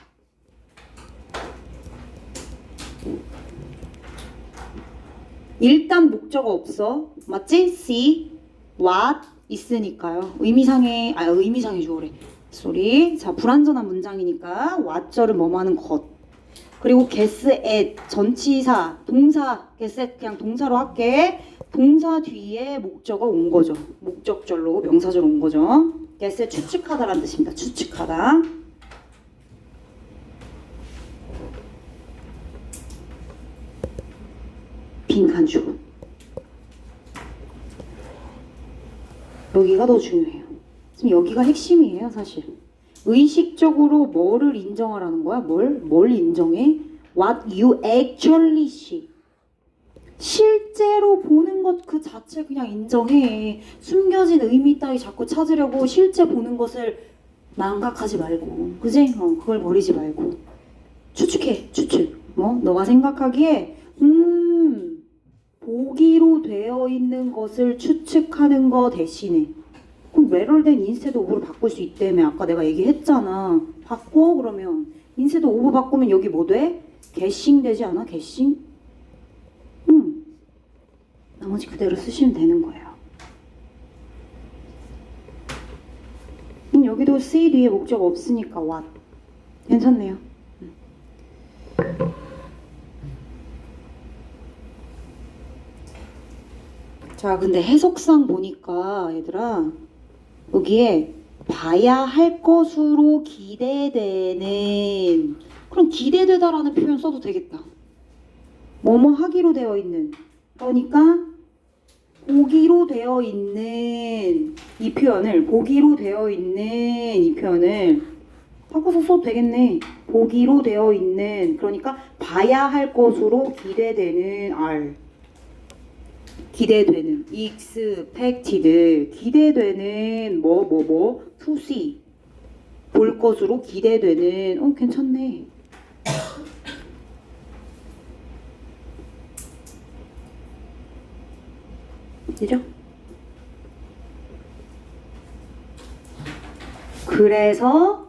일단 목적어 없어. 맞지? see, what 있으니까요. 의미상의 주어래. 쏘리. 자, 불완전한 문장이니까 what절은 뭐뭐 하는 것. 그리고 guess at 전치사 동사 guess at 그냥 동사로 할게. 동사 뒤에 목적어 온 거죠. 목적절로 명사절 온 거죠. guess at 추측하다라는 뜻입니다. 추측하다. 빈칸 주고. 여기가 더 중요해요. 지금 여기가 핵심이에요, 사실. 의식적으로 뭐를 인정하라는 거야? 뭘 인정해? What you actually see. 실제로 보는 것 그 자체 그냥 인정해. 숨겨진 의미 따위 자꾸 찾으려고 실제 보는 것을 망각하지 말고. 그지? 그걸 버리지 말고. 추측해, 추측. 너가 생각하기에 보기로 되어 있는 것을 추측하는 거 대신에 그럼 웨럴된 인스테드 오브로 바꿀 수 있다며. 아까 내가 얘기했잖아. 바꿔 그러면 인스테드 오브 바꾸면 여기 뭐 돼? 게싱 되지 않아? 게싱? 나머지 그대로 쓰시면 되는 거예요. 여기도 see 뒤에 목적 없으니까 what. 괜찮네요. 자, 근데 해석상 보니까 얘들아 여기에 봐야 할 것으로 기대되는, 그럼 기대되다라는 표현 써도 되겠다. 뭐뭐 하기로 되어 있는, 그러니까 보기로 되어 있는 이 표현을, 보기로 되어 있는 이 표현을 바꿔서 써도 되겠네. 보기로 되어 있는, 그러니까 봐야 할 것으로 기대되는 R, 기대되는 expected, 기대되는 to see, 볼 것으로 기대되는. 괜찮네. 그죠? 그래서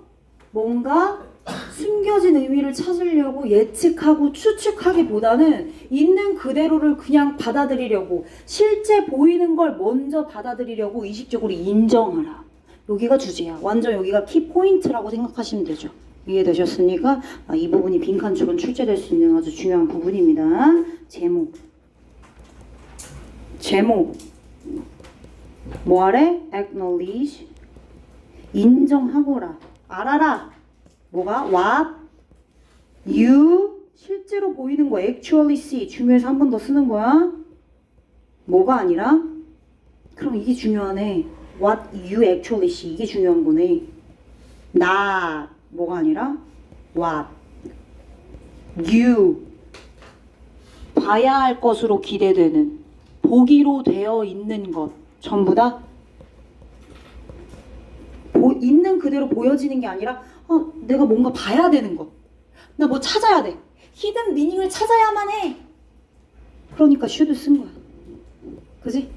뭔가 숨겨진 의미를 찾으려고 예측하고 추측하기보다는 있는 그대로를 그냥 받아들이려고, 실제 보이는 걸 먼저 받아들이려고 의식적으로 인정하라. 여기가 주제야. 완전 여기가 키포인트라고 생각하시면 되죠. 이해되셨습니까? 이 부분이 빈칸축은 출제될 수 있는 아주 중요한 부분입니다. 제목 뭐하래? acknowledge, 인정하거라. 알아라. 뭐가? what you, 실제로 보이는 거 actually see, 중요해서 한 번 더 쓰는 거야. 뭐가 아니라? 그럼 이게 중요하네. what you actually see, 이게 중요한 거네. not, 뭐가 아니라? what you, 봐야 할 것으로 기대되는, 보기로 되어 있는 것, 전부 다 있는 그대로 보여지는 게 아니라 내가 뭔가 봐야 되는 것, 나 뭐 찾아야 돼, 히든 미닝을 찾아야만 해. 그러니까 should 쓴 거야. 그지?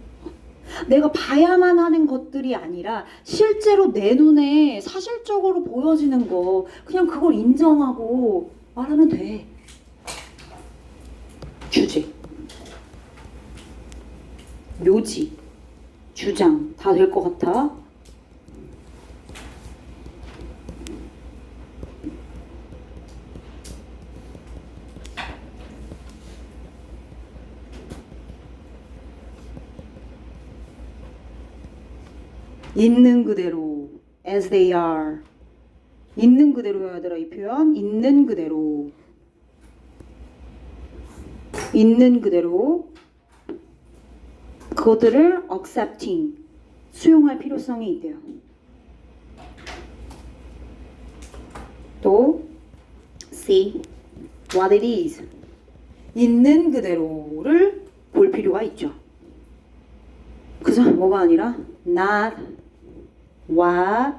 내가 봐야만 하는 것들이 아니라 실제로 내 눈에 사실적으로 보여지는 거, 그냥 그걸 인정하고 말하면 돼. 주제, 묘지, 주장 다 될 것 같아. 있는 그대로, as they are. 있는 그대로여야 되라, 이 표현. 있는 그대로. 있는 그대로. 그것들을 accepting, 수용할 필요성이 있대요. 또 see what it is, 있는 그대로를 볼 필요가 있죠. 그죠? 뭐가 아니라 not what,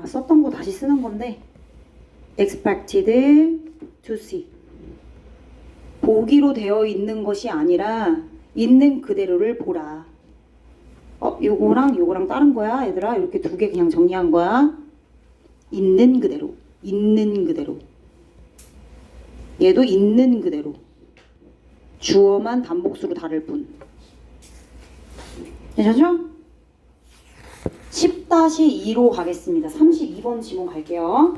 썼던 거 다시 쓰는 건데 expected to see, 보기로 되어 있는 것이 아니라 있는 그대로를 보라. 요거랑 다른 거야, 얘들아. 이렇게 두 개 그냥 정리한 거야. 있는 그대로, 있는 그대로. 얘도 있는 그대로. 주어만 단복수로 다를 뿐. 괜찮죠? 10-2로 가겠습니다. 32번 지문 갈게요.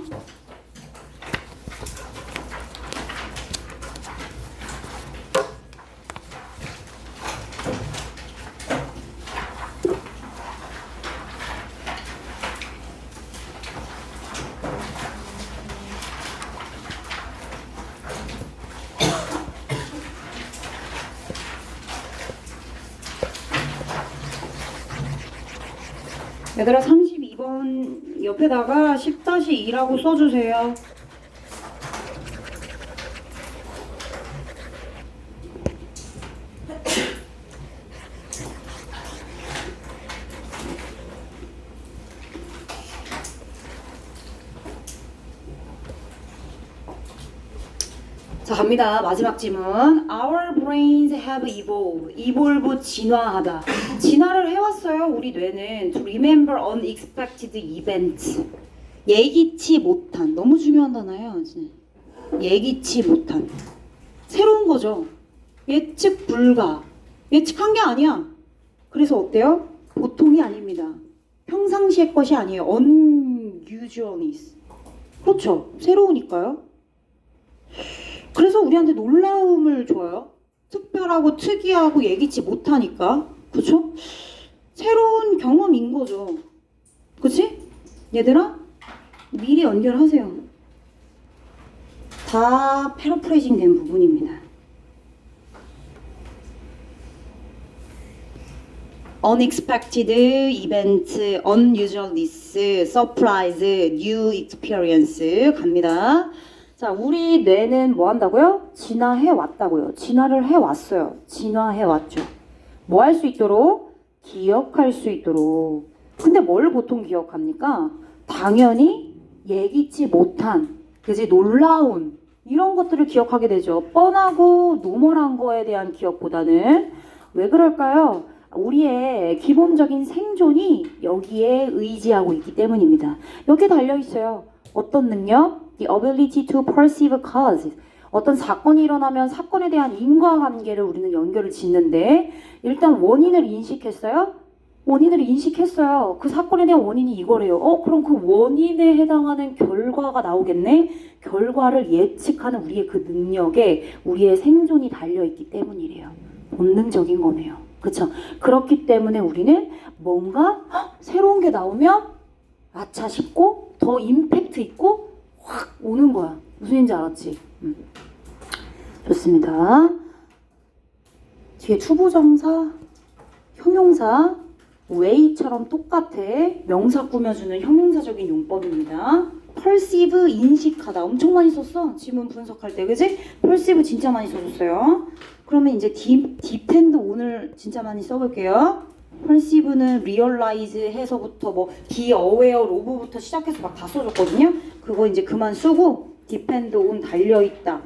얘들아 32번 옆에다가 10-2라고 써주세요. 자 갑니다. 마지막 질문. Our brains have evolved. evolve 진화하다. 진화를 해왔어요. 우리 뇌는 to remember unexpected events. 예기치 못한. 너무 중요한 단어예요. 예기치 못한. 새로운 거죠. 예측 불가. 예측한 게 아니야. 그래서 어때요? 보통이 아닙니다. 평상시의 것이 아니에요. unusualness. 그렇죠. 새로우니까요. 그래서 우리한테 놀라움을 줘요. 특별하고 특이하고 예기치 못하니까. 그쵸? 새로운 경험인 거죠. 그치? 얘들아? 미리 연결하세요. 다 패러프레이징 된 부분입니다. unexpected event, unusualness, surprise, new experience 갑니다. 자, 우리 뇌는 뭐 한다고요? 진화해 왔다고요. 진화를 해 왔어요. 진화해 왔죠. 뭐 할 수 있도록? 기억할 수 있도록. 근데 뭘 보통 기억합니까? 당연히 예기치 못한, 그지? 놀라운 이런 것들을 기억하게 되죠. 뻔하고 노멀한 거에 대한 기억보다는. 왜 그럴까요? 우리의 기본적인 생존이 여기에 의지하고 있기 때문입니다. 여기에 달려 있어요. 어떤 능력? The ability to perceive causes. 어떤 사건이 일어나면 사건에 대한 인과관계를 우리는 연결을 짓는데 일단 원인을 인식했어요? 원인을 인식했어요. 그 사건에 대한 원인이 이거래요. 그럼 그 원인에 해당하는 결과가 나오겠네? 결과를 예측하는 우리의 그 능력에 우리의 생존이 달려있기 때문이래요. 본능적인 거네요. 그쵸? 그렇기 때문에 우리는 뭔가 새로운 게 나오면 아차 싶고 더 임팩트 있고 확 오는 거야. 무슨 인지 알았지? 좋습니다. 뒤에 투부정사, 형용사, way처럼 똑같아. 명사 꾸며주는 형용사적인 용법입니다. perceive, 인식하다. 엄청 많이 썼어. 지문 분석할 때, 그지? perceive 진짜 많이 써줬어요. 그러면 이제 depend 오늘 진짜 많이 써볼게요. perceive는 realize 해서부터 뭐 be aware of부터 시작해서 막 다 써줬거든요. 그거 이제 그만 쓰고 depend on 달려있다.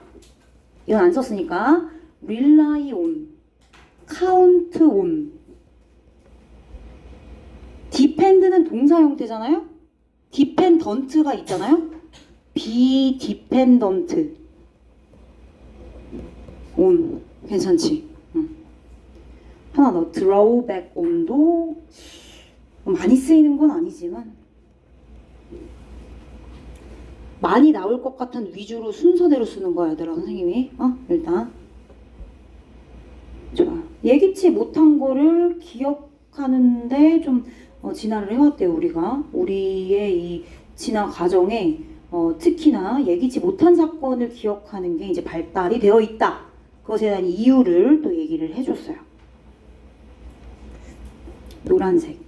이건 안 썼으니까 rely on, count on. depend는 동사 형태잖아요. dependent가 있잖아요. be dependent on. 괜찮지? 하나 더 drawback on도 많이 쓰이는 건 아니지만 많이 나올 것 같은 위주로 순서대로 쓰는 거야 얘들아 선생님이. 일단 좋아. 예기치 못한 거를 기억하는데 좀 진화를 해왔대요. 우리의 이 진화 과정에 특히나 예기치 못한 사건을 기억하는 게 이제 발달이 되어 있다. 그것에 대한 이유를 또 얘기를 해줬어요. 노란색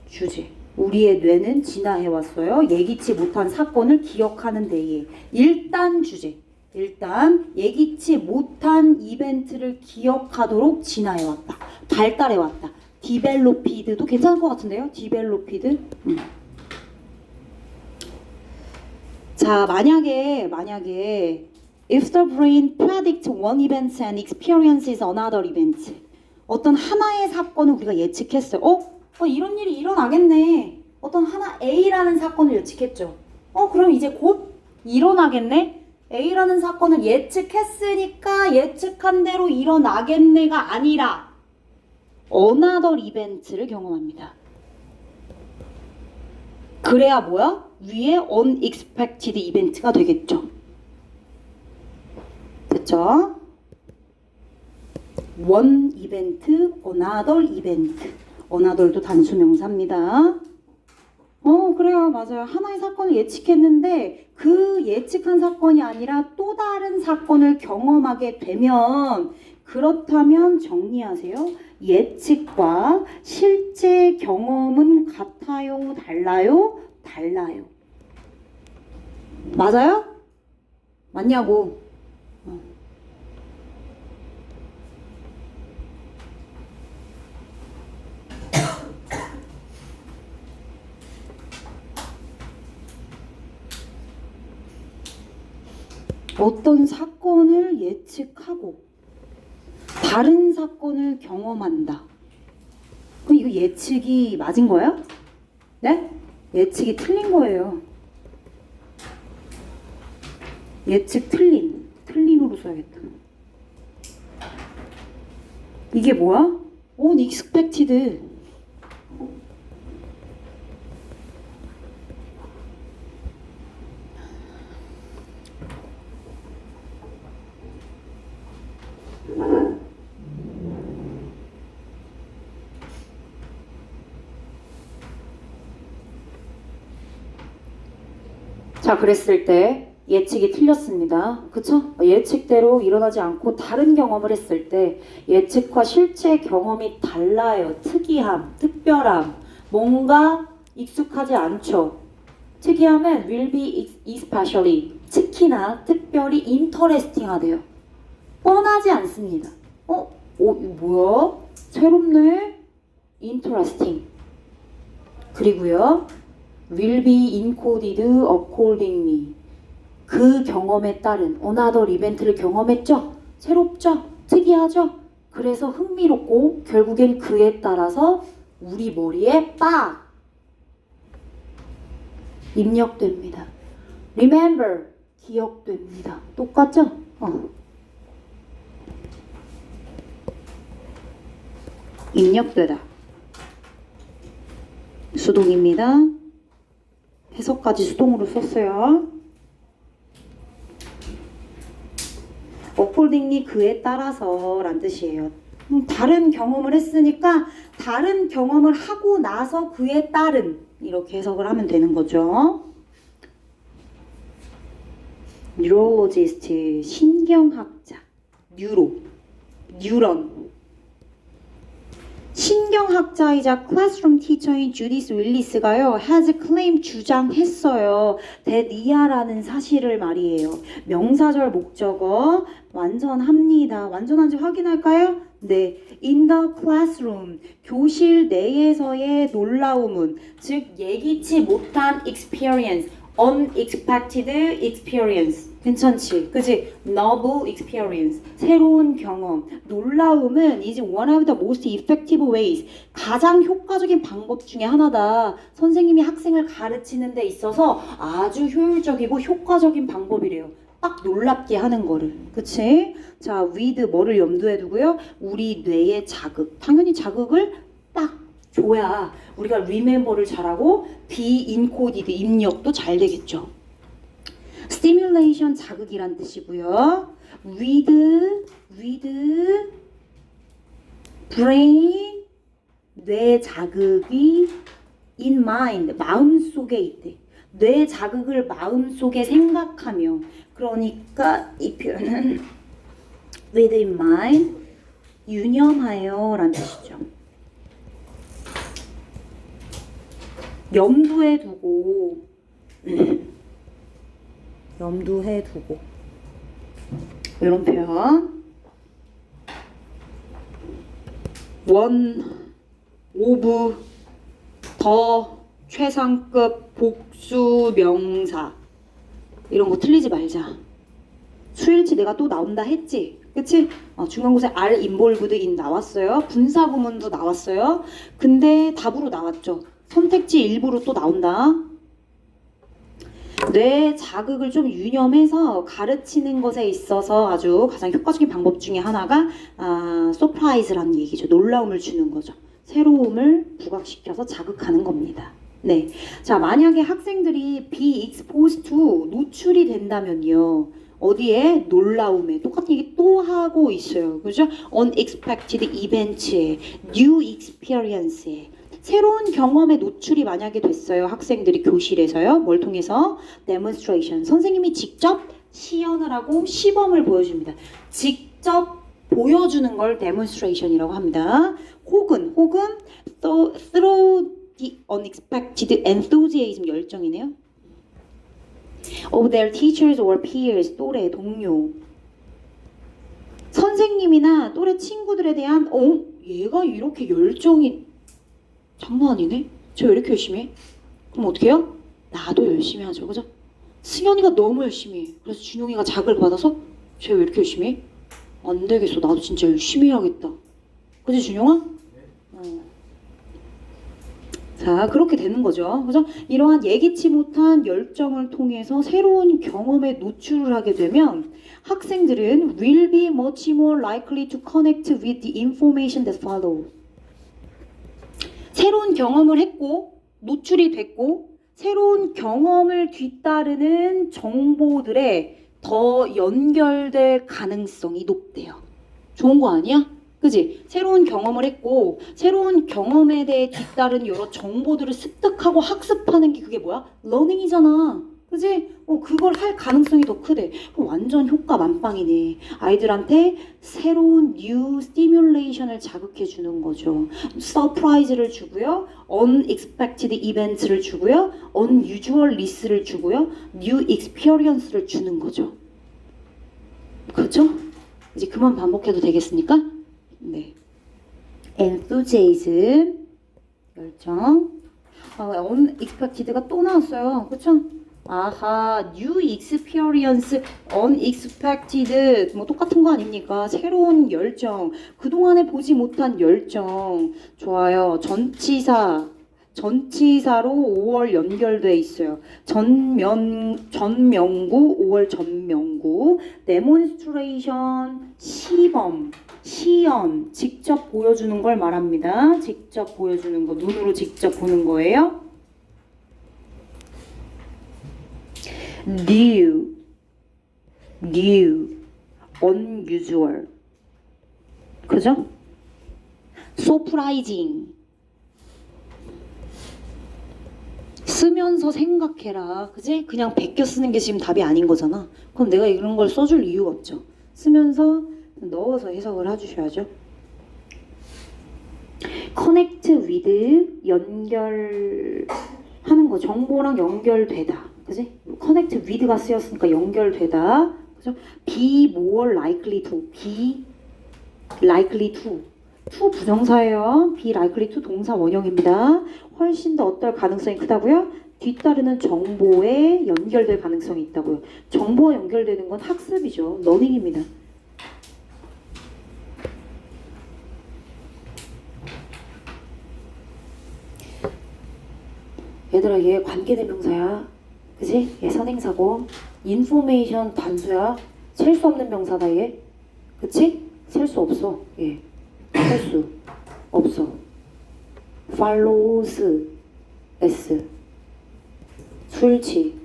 주제. 우리의 뇌는 진화해왔어요. 예기치 못한 사건을 기억하는 데에. 일단 주제. 일단 예기치 못한 이벤트를 기억하도록 진화해왔다. 발달해왔다. 디벨로피드도 괜찮을 것 같은데요? 디벨로피드. 자, 만약에 if the brain predicts one event and experiences another event. 어떤 하나의 사건을 우리가 예측했어요. 이런 일이 일어나겠네. 어떤 하나 A라는 사건을 예측했죠. 그럼 이제 곧 일어나겠네. A라는 사건을 예측했으니까 예측한 대로 일어나겠네가 아니라 another event를 경험합니다. 그래야 뭐야? 위에 unexpected event가 되겠죠. 됐죠? one event, another event. another도 단수 명사입니다. 그래요. 맞아요. 하나의 사건을 예측했는데 그 예측한 사건이 아니라 또 다른 사건을 경험하게 되면 그렇다면 정리하세요. 예측과 실제 경험은 같아요? 달라요? 달라요. 맞아요? 맞냐고. 어떤 사건을 예측하고 다른 사건을 경험한다. 그럼 이거 예측이 맞은 거예요? 네? 예측이 틀린 거예요. 예측 틀림. 틀림으로 써야겠다. 이게 뭐야? unexpected. 자, 그랬을 때 예측이 틀렸습니다. 그쵸? 예측대로 일어나지 않고 다른 경험을 했을 때 예측과 실제 경험이 달라요. 특이함, 특별함, 뭔가 익숙하지 않죠. 특이함은 will be especially, 특히나 특별히 interesting하대요. 뻔하지 않습니다. 이거 뭐야? 새롭네? interesting. 그리고요. will be encoded accordingly. 그 경험에 따른 another event를 경험했죠? 새롭죠? 특이하죠? 그래서 흥미롭고 결국엔 그에 따라서 우리 머리에 빡 입력됩니다. remember, 기억됩니다. 똑같죠? 입력되다. 수동입니다. 해석까지 수동으로 썼어요. accordingly, 그에 따라서 란 뜻이에요. 다른 경험을 했으니까 다른 경험을 하고 나서 그에 따른 이렇게 해석을 하면 되는 거죠. 뉴럴로지스트, 신경학자, 뉴런. 신경학자이자 클래스룸 티처인 주디스 윌리스가요, has claimed, 주장했어요. that 이하라는 사실을 말이에요. 명사절 목적어 완전합니다. 완전한지 확인할까요? 네. in the classroom, 교실 내에서의 놀라움은, 즉 예기치 못한 experience, unexpected experience. 괜찮지? 그치? novel experience. 새로운 경험. 놀라움은 is one of the most effective ways. 가장 효과적인 방법 중에 하나다. 선생님이 학생을 가르치는 데 있어서 아주 효율적이고 효과적인 방법이래요. 딱 놀랍게 하는 거를. 그치? 자, with 뭐를 염두에 두고요? 우리 뇌의 자극. 당연히 자극을 딱 줘야 우리가 remember를 잘하고 be encoded, 입력도 잘 되겠죠. stimulation, 자극이란 뜻이고요. with brain, 뇌 자극이 in mind, 마음속에 있대. 뇌 자극을 마음속에 생각하며. 그러니까 이 표현은 with in mind, 유념하여 라는 뜻이죠. 염두에 두고 이런 표현. 원, 오브, 더, 최상급, 복수, 명사. 이런 거 틀리지 말자. 수일치 내가 또 나온다 했지? 그치? 중간고사 R involved in 나왔어요. 분사구문도 나왔어요. 근데 답으로 나왔죠. 선택지 일부로 또 나온다. 뇌 자극을 좀 유념해서 가르치는 것에 있어서 아주 가장 효과적인 방법 중에 하나가 서프라이즈라는 얘기죠. 놀라움을 주는 거죠. 새로움을 부각시켜서 자극하는 겁니다. 네. 자, 만약에 학생들이 be exposed to 노출이 된다면요. 어디에? 놀라움에. 똑같은 얘기 또 하고 있어요. 그죠? unexpected events에, new experience에. 새로운 경험에 노출이 만약에 됐어요. 학생들이 교실에서요. 뭘 통해서? demonstration. 선생님이 직접 시연을 하고 시범을 보여줍니다. 직접 보여주는 걸 demonstration이라고 합니다. 혹은 through the unexpected enthusiasm 열정이네요. of their teachers or peers 또래 동료 선생님이나 또래 친구들에 대한 얘가 이렇게 열정이 장난 아니네. 저 왜 이렇게 열심히 해? 그럼 어떻게 해요? 나도 열심히 하죠. 그죠? 승현이가 너무 열심히 해. 그래서 준용이가 자극을 받아서 쟤 왜 이렇게 열심히 해? 안 되겠어. 나도 진짜 열심히 해야겠다. 그지 준용아? 자, 그렇게 되는 거죠. 그죠? 이러한 예기치 못한 열정을 통해서 새로운 경험에 노출을 하게 되면 학생들은 will be much more likely to connect with the information that follow. 새로운 경험을 했고 노출이 됐고 새로운 경험을 뒤따르는 정보들에 더 연결될 가능성이 높대요. 좋은 거 아니야? 그지? 새로운 경험을 했고 새로운 경험에 대해 뒤따른 여러 정보들을 습득하고 학습하는 게 그게 뭐야? 러닝이잖아. 그지? 그걸 할 가능성이 더 크대. 완전 효과 만빵이네. 아이들한테 새로운 new stimulation을 자극해 주는 거죠. 서프라이즈를 주고요. unexpected events를 주고요. unusual list를 주고요. new experience를 주는 거죠. 그렇죠? 이제 그만 반복해도 되겠습니까? 네. enthusiasm 열정. unexpected가 또 나왔어요. 그렇죠? 아하, new experience, unexpected 뭐 똑같은 거 아닙니까? 새로운 열정, 그동안에 보지 못한 열정. 좋아요. 전치사로 5월 연결돼 있어요. 전명구 5월 전명구, demonstration 시범, 시연, 직접 보여주는 걸 말합니다. 직접 보여주는 거, 눈으로 직접 보는 거예요. new, unusual, 그죠? surprising, 쓰면서 생각해라, 그지? 그냥 베껴 쓰는 게 지금 답이 아닌 거잖아. 그럼 내가 이런 걸 써줄 이유가 없죠. 쓰면서 넣어서 해석을 해주셔야죠. connect with, 연결하는 거, 정보랑 연결되다. 그지? connect with가 쓰였으니까 연결되다. 그죠? be more likely to, be likely to. to 부정사예요. be likely to 동사 원형입니다. 훨씬 더 어떨 가능성이 크다고요? 뒤따르는 정보에 연결될 가능성이 있다고요. 정보와 연결되는 건 학습이죠. 러닝입니다. 얘들아, 얘 관계대명사야. 그지? 얘 선행사고 information 단수야. 셀 수 없는 명사다 얘. 그치? 셀 수 없어. 얘. 셀 수 없어. follows s. 술치.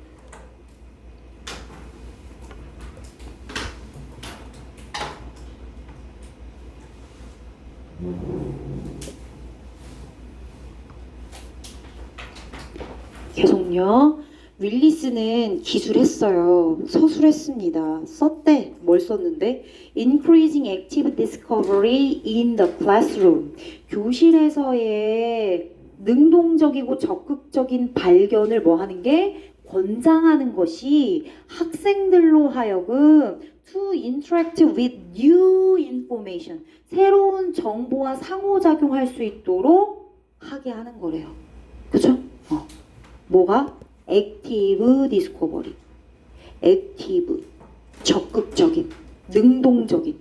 계속요. 윌리스는 기술했어요. 서술했습니다. 썼대. 뭘 썼는데? Increasing active discovery in the classroom. 교실에서의 능동적이고 적극적인 발견을 뭐 하는 게? 권장하는 것이 학생들로 하여금 to interact with new information. 새로운 정보와 상호작용할 수 있도록 하게 하는 거래요. 그쵸? 뭐가? 액티브 디스커버리. 액티브, 적극적인, 능동적인.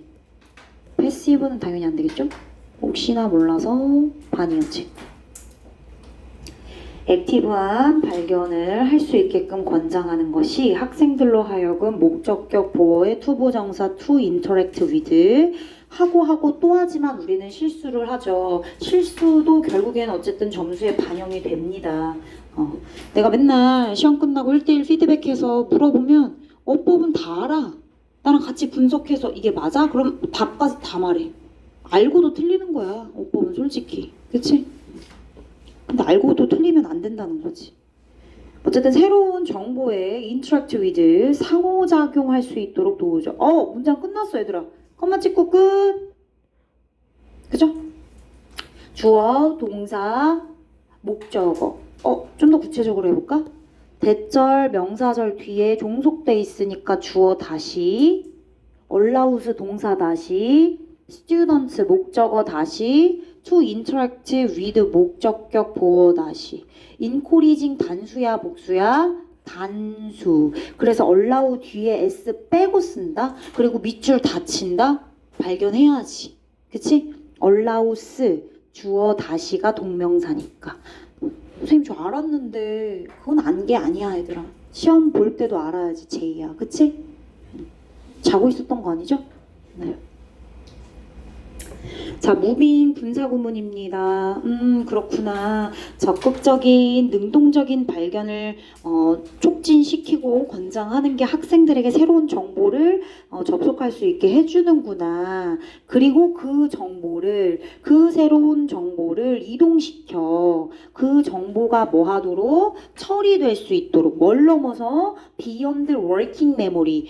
패시브는 당연히 안 되겠죠? 혹시나 몰라서 반이었지. 액티브한 발견을 할 수 있게끔 권장하는 것이 학생들로 하여금 목적격 보어의 투부정사 to interact with 하고 또 하지만 우리는 실수를 하죠. 실수도 결국엔 어쨌든 점수에 반영이 됩니다. 내가 맨날 시험 끝나고 1대1 피드백해서 물어보면 어법은 다 알아. 나랑 같이 분석해서 이게 맞아? 그럼 답까지 다 말해. 알고도 틀리는 거야. 어법은 솔직히. 그치? 근데 알고도 틀리면 안 된다는 거지. 어쨌든 새로운 정보에 interact with 상호작용할 수 있도록 도우죠. 문장 끝났어 얘들아. 컴마 찍고 끝. 그죠? 주어, 동사, 목적어. 좀 더 구체적으로 해볼까? 대절, 명사절 뒤에 종속돼 있으니까 주어 다시, allows 동사 다시, students 목적어 다시, to interact with 목적격 보어 다시. encouraging 단수야 복수야? 단수. 그래서 allow 뒤에 s 빼고 쓴다. 그리고 밑줄 닫힌다. 발견해야지. 그치? allows 주어 다시가 동명사니까. 선생님 저 알았는데 그건 안 게 아니야 얘들아. 시험 볼 때도 알아야지 제이야. 그치? 자고 있었던 거 아니죠? 네. 자, 무빙 분사구문입니다. 그렇구나. 적극적인, 능동적인 발견을 촉진시키고 권장하는 게 학생들에게 새로운 정보를 접속할 수 있게 해주는구나. 그리고 그 새로운 정보를 이동시켜 그 정보가 뭐 하도록 처리될 수 있도록 뭘 넘어서 beyond working memory,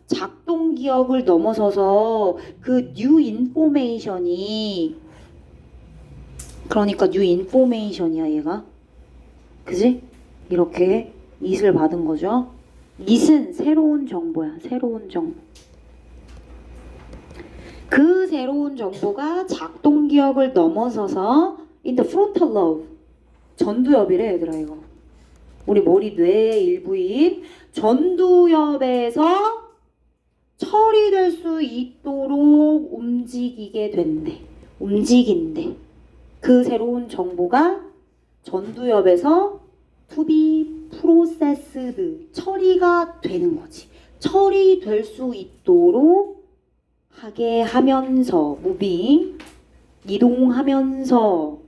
작동기억을 넘어서서 그 new information이 그러니까 new information이야 얘가. 그지? 이렇게 it을 받은 거죠. it은 새로운 정보야. 새로운 정보. 그 새로운 정보가 작동기억을 넘어서서 in the frontal lobe 전두엽이래 얘들아 이거. 우리 머리 뇌의 일부인 전두엽에서 처리될 수 있도록 움직인대. 그 새로운 정보가 전두엽에서 to be processed 처리가 되는 거지. 처리될 수 있도록 하게 하면서 moving 이동하면서.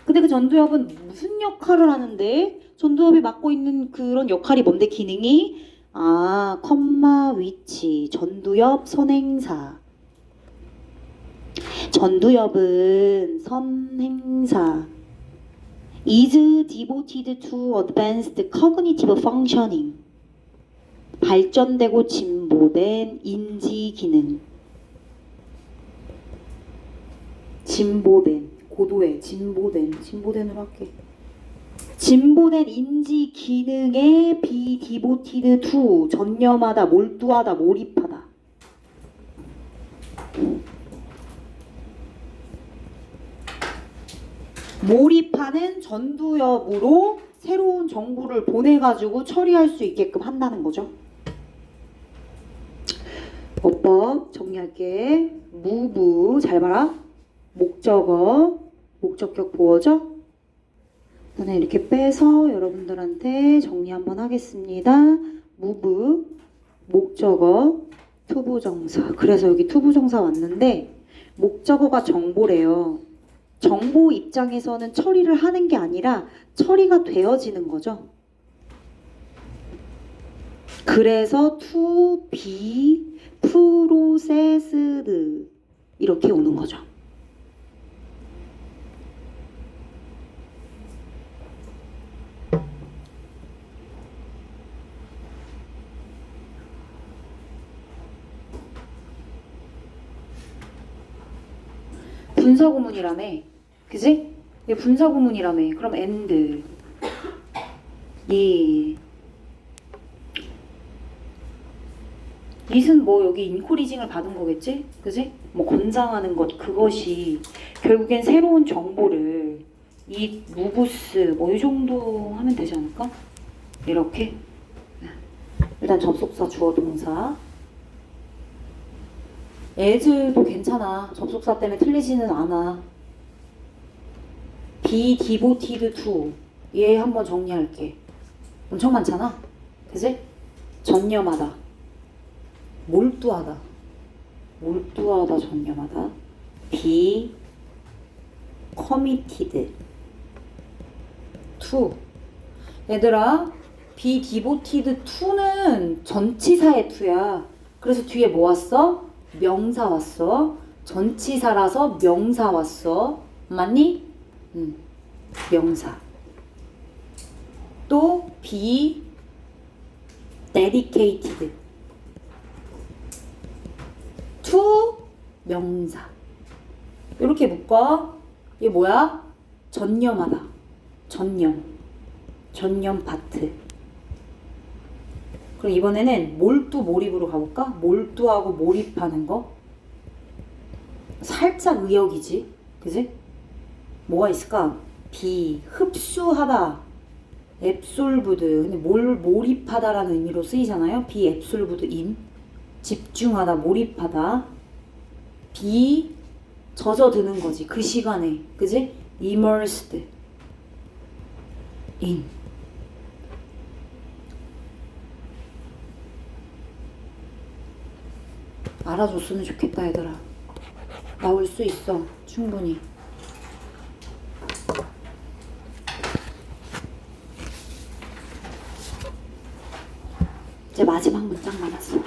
근데 그 전두엽은 무슨 역할을 하는데? 전두엽이 맡고 있는 그런 역할이 뭔데 기능이? 컴마 위치 전두엽 선행사. 전두엽은 선행사. is devoted to advanced cognitive functioning. 발전되고 진보된 인지 기능. 진보된으로 할게. 진보된 인지 기능에 be devoted to 전념하다, 몰두하다, 몰입하다. 몰입하는 전두엽으로 새로운 정보를 보내가지고 처리할 수 있게끔 한다는 거죠. 어법 정리할게. move 잘 봐라. 목적어, 목적격 보어죠. 오늘 이렇게 빼서 여러분들한테 정리 한번 하겠습니다. move, 목적어, 투부정사. 그래서 여기 투부정사 왔는데 목적어가 정보래요. 정보 입장에서는 처리를 하는 게 아니라 처리가 되어지는 거죠. 그래서 to be processed 이렇게 오는 거죠. 분사구문이라며. 그지? 이게 분사구문이라며. 그럼 and. 예. it은 뭐 여기 인코리징을 받은 거겠지? 그지? 뭐 권장하는 것 그것이 결국엔 새로운 정보를 it, moves 뭐 이 정도 하면 되지 않을까? 이렇게. 일단 접속사 주어 동사. as도 괜찮아. 접속사 때문에 틀리지는 않아. be devoted to 얘 한번 정리할게. 엄청 많잖아. 그지? 전념하다. 몰두하다. 몰두하다, 전념하다. be committed to. 얘들아, be devoted to는 전치사의 to야. 그래서 뒤에 뭐 왔어? 명사 왔어. 전치사라서 명사 왔어. 맞니? 명사. 또 be dedicated to 명사. 이렇게 묶어. 이게 뭐야? 전념하다. 전념. 전념 파트. 그럼 이번에는 몰두 몰입으로 가볼까? 몰두하고 몰입하는 거. 살짝 의역이지. 그지? 뭐가 있을까? 비, 흡수하다. 앱솔브드. 근데 몰입하다라는 의미로 쓰이잖아요. 비 앱솔브드 인. 집중하다, 몰입하다. 비, 젖어드는 거지. 그 시간에. 그지? immersed in. 알아줬으면 좋겠다, 얘들아. 나올 수 있어. 충분히. 이제 마지막 문장 남았어.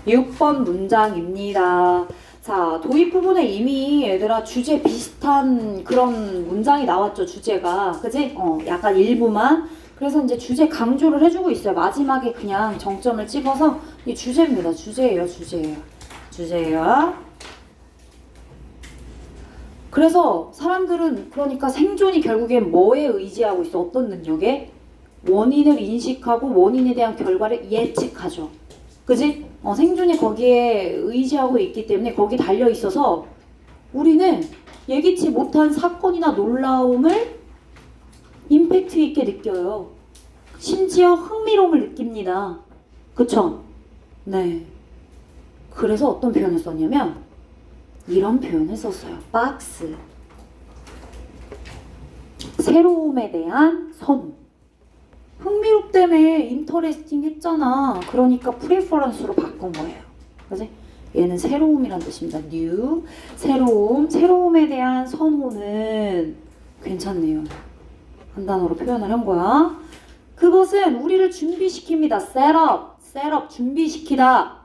6번 문장입니다. 자, 도입 부분에 이미 얘들아 주제 비슷한 그런 문장이 나왔죠. 주제가. 그지? 약간 일부만. 그래서 이제 주제 강조를 해주고 있어요. 마지막에 그냥 정점을 찍어서 이 주제입니다. 주제예요. 주제예요. 그래서 사람들은 그러니까 생존이 결국엔 뭐에 의지하고 있어? 어떤 능력에? 원인을 인식하고 원인에 대한 결과를 예측하죠. 그지? 생존이 거기에 의지하고 있기 때문에 거기 달려 있어서 우리는 예기치 못한 사건이나 놀라움을 임팩트 있게 느껴요. 심지어 흥미로움을 느낍니다. 그쵸? 네. 그래서 어떤 표현을 썼냐면 이런 표현을 썼어요. 박스. 새로움에 대한 선호. 흥미롭다며 인터레스팅 했잖아. 그러니까 프레퍼런스로 바꾼 거예요. 그지? 얘는 새로움이란 뜻입니다. new. 새로움에 대한 선호는 괜찮네요. 한 단어로 표현을 한 거야. 그것은 우리를 준비시킵니다. set up, 준비시키다.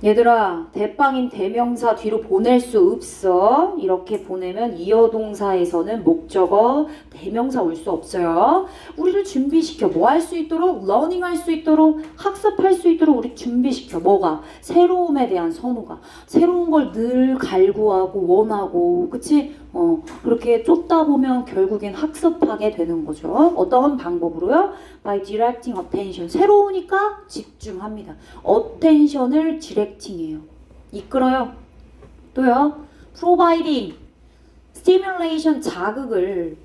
얘들아, 대빵인 대명사 뒤로 보낼 수 없어. 이렇게 보내면 이어동사에서는 목적어, 대명사 올 수 없어요. 우리를 준비시켜. 뭐 할 수 있도록? 러닝 할 수 있도록, 학습할 수 있도록 우리 준비시켜. 뭐가? 새로움에 대한 선호가. 새로운 걸 늘 갈구하고 원하고, 그치? 그렇게 쫓다 보면 결국엔 학습하게 되는 거죠. 어떤 방법으로요? By directing attention. 새로우니까 집중합니다. attention을 directing해요. 이끌어요. 또요. Providing. stimulation. 자극을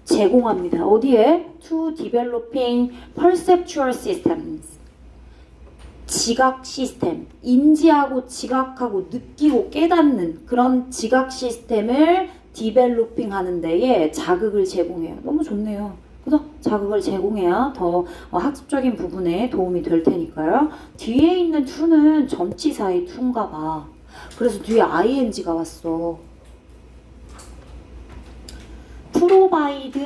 제공합니다. 어디에? To developing perceptual systems. 지각 시스템. 인지하고 지각하고 느끼고 깨닫는 그런 지각 시스템을 디벨로핑 하는 데에 자극을 제공해요. 너무 좋네요. 그래서 자극을 제공해야 더 학습적인 부분에 도움이 될 테니까요. 뒤에 있는 to는 전치사의 to인가 봐. 그래서 뒤에 ing가 왔어. provide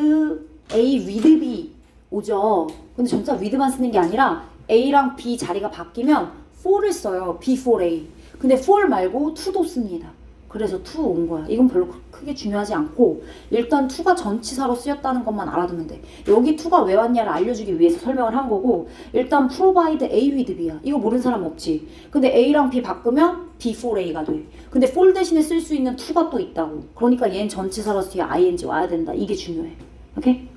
A with B 오죠. 근데 전치사 with만 쓰는 게 아니라 A랑 B 자리가 바뀌면 for를 써요. B for A. 근데 for 말고 to도 씁니다. 그래서 to 온 거야. 이건 별로 크게 중요하지 않고 일단 to가 전치사로 쓰였다는 것만 알아두면 돼. 여기 to가 왜 왔냐를 알려주기 위해서 설명을 한 거고 일단 provide A with B야. 이거 모르는 사람 없지. 근데 A랑 B 바꾸면 B for A가 돼. 근데 for 대신에 쓸 수 있는 to가 또 있다고. 그러니까 얘는 전치사라서 뒤에 ing 와야 된다. 이게 중요해. 오케이?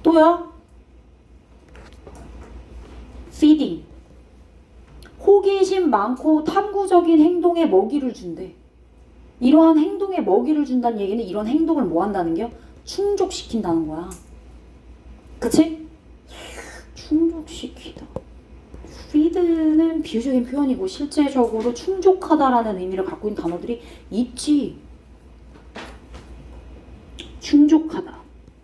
또요? feeding. 호기심 많고 탐구적인 행동에 먹이를 준대. 이러한 행동에 먹이를 준다는 얘기는 이런 행동을 뭐 한다는 게 충족시킨다는 거야. 그치? 충족시키다. feed는 비유적인 표현이고 실제적으로 충족하다라는 의미를 갖고 있는 단어들이 있지. 충족하다.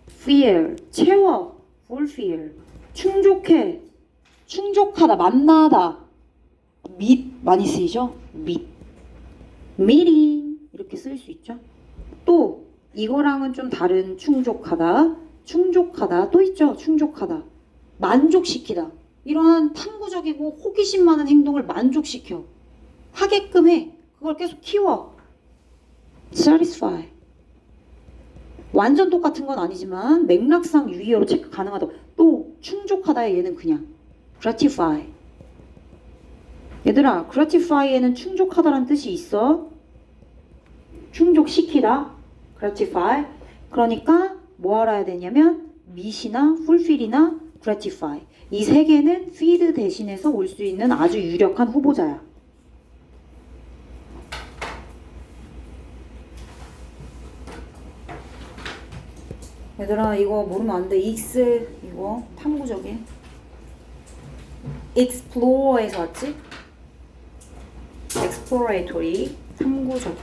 fill, 채워. fulfill. 충족해. 충족하다. 만나다. meet 많이 쓰이죠? meet. meeting 이렇게 쓸 수 있죠. 또 이거랑은 좀 다른 충족하다. 충족하다 또 있죠. 충족하다. 만족시키다. 이러한 탐구적이고 호기심 많은 행동을 만족시켜. 하게끔 해. 그걸 계속 키워. satisfy. 완전 똑같은 건 아니지만 맥락상 유의어로 체크 가능하다. 또 충족하다에 얘는 그냥 gratify. 얘들아, gratify에는 충족하다라는 뜻이 있어. 충족시키다. gratify. 그러니까 뭐 알아야 되냐면 meet이나 fulfill이나 gratify. 이 세 개는 feed 대신해서 올 수 있는 아주 유력한 후보자야. 얘들아 이거 모르면 안 돼. 익스 이거 탐구적인 explor에서 왔지? exploratory 탐구적.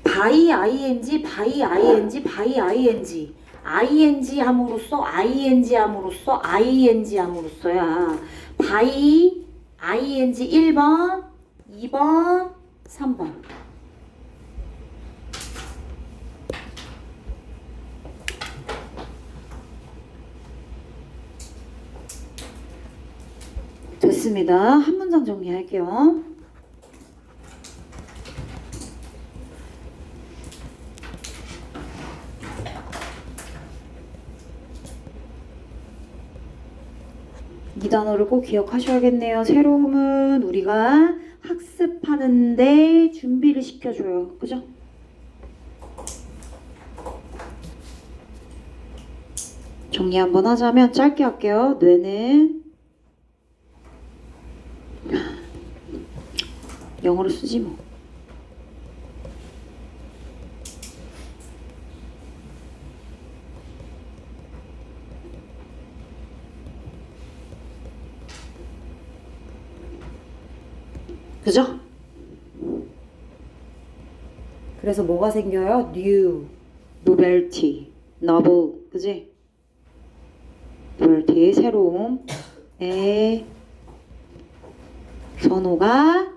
by ing, by ing, by ing. ing 함으로써 ing 함으로써 ing 함으로써야. by ing 1번, 2번, 3번. 됐습니다. 한 문장 정리할게요. 이 단어를 꼭 기억하셔야겠네요. 새로움은 우리가 학습하는데 준비를 시켜줘요. 그죠? 정리 한번 하자면 짧게 할게요. 뇌는 영어로 쓰지 뭐. 그죠? 그래서 뭐가 생겨요? new, novelty, novel, 그지? novelty, 새로움의 선호가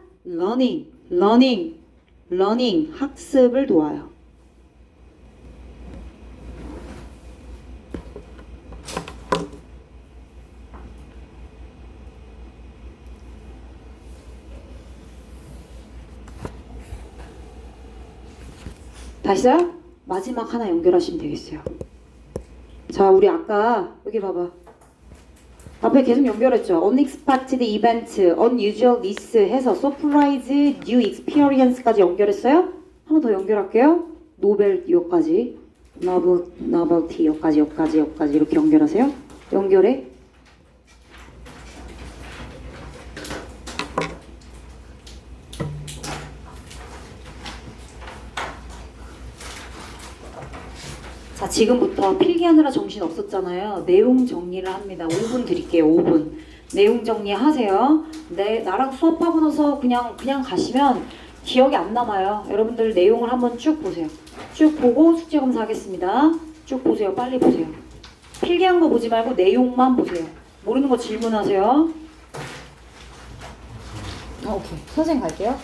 learning, 학습을 도와요. 다시요? 마지막 하나 연결하시면 되겠어요. 자, 우리 아까 여기 봐봐. 앞에 계속 연결했죠. unexpected event, unusual this 해서 surprise, new experience까지 연결했어요. 한 번 더 연결할게요. 노벨 여기까지, novelty 여기까지 이렇게 연결하세요. 연결해. 자, 지금부터 필기하느라 정신 없었잖아요. 내용 정리를 합니다. 5분 드릴게요. 5분. 내용 정리하세요. 네, 나랑 수업하고 나서 그냥 가시면 기억이 안 남아요. 여러분들 내용을 한번 쭉 보세요. 쭉 보고 숙제 검사하겠습니다. 쭉 보세요. 빨리 보세요. 필기한 거 보지 말고 내용만 보세요. 모르는 거 질문하세요. 오케이. 선생님 갈게요.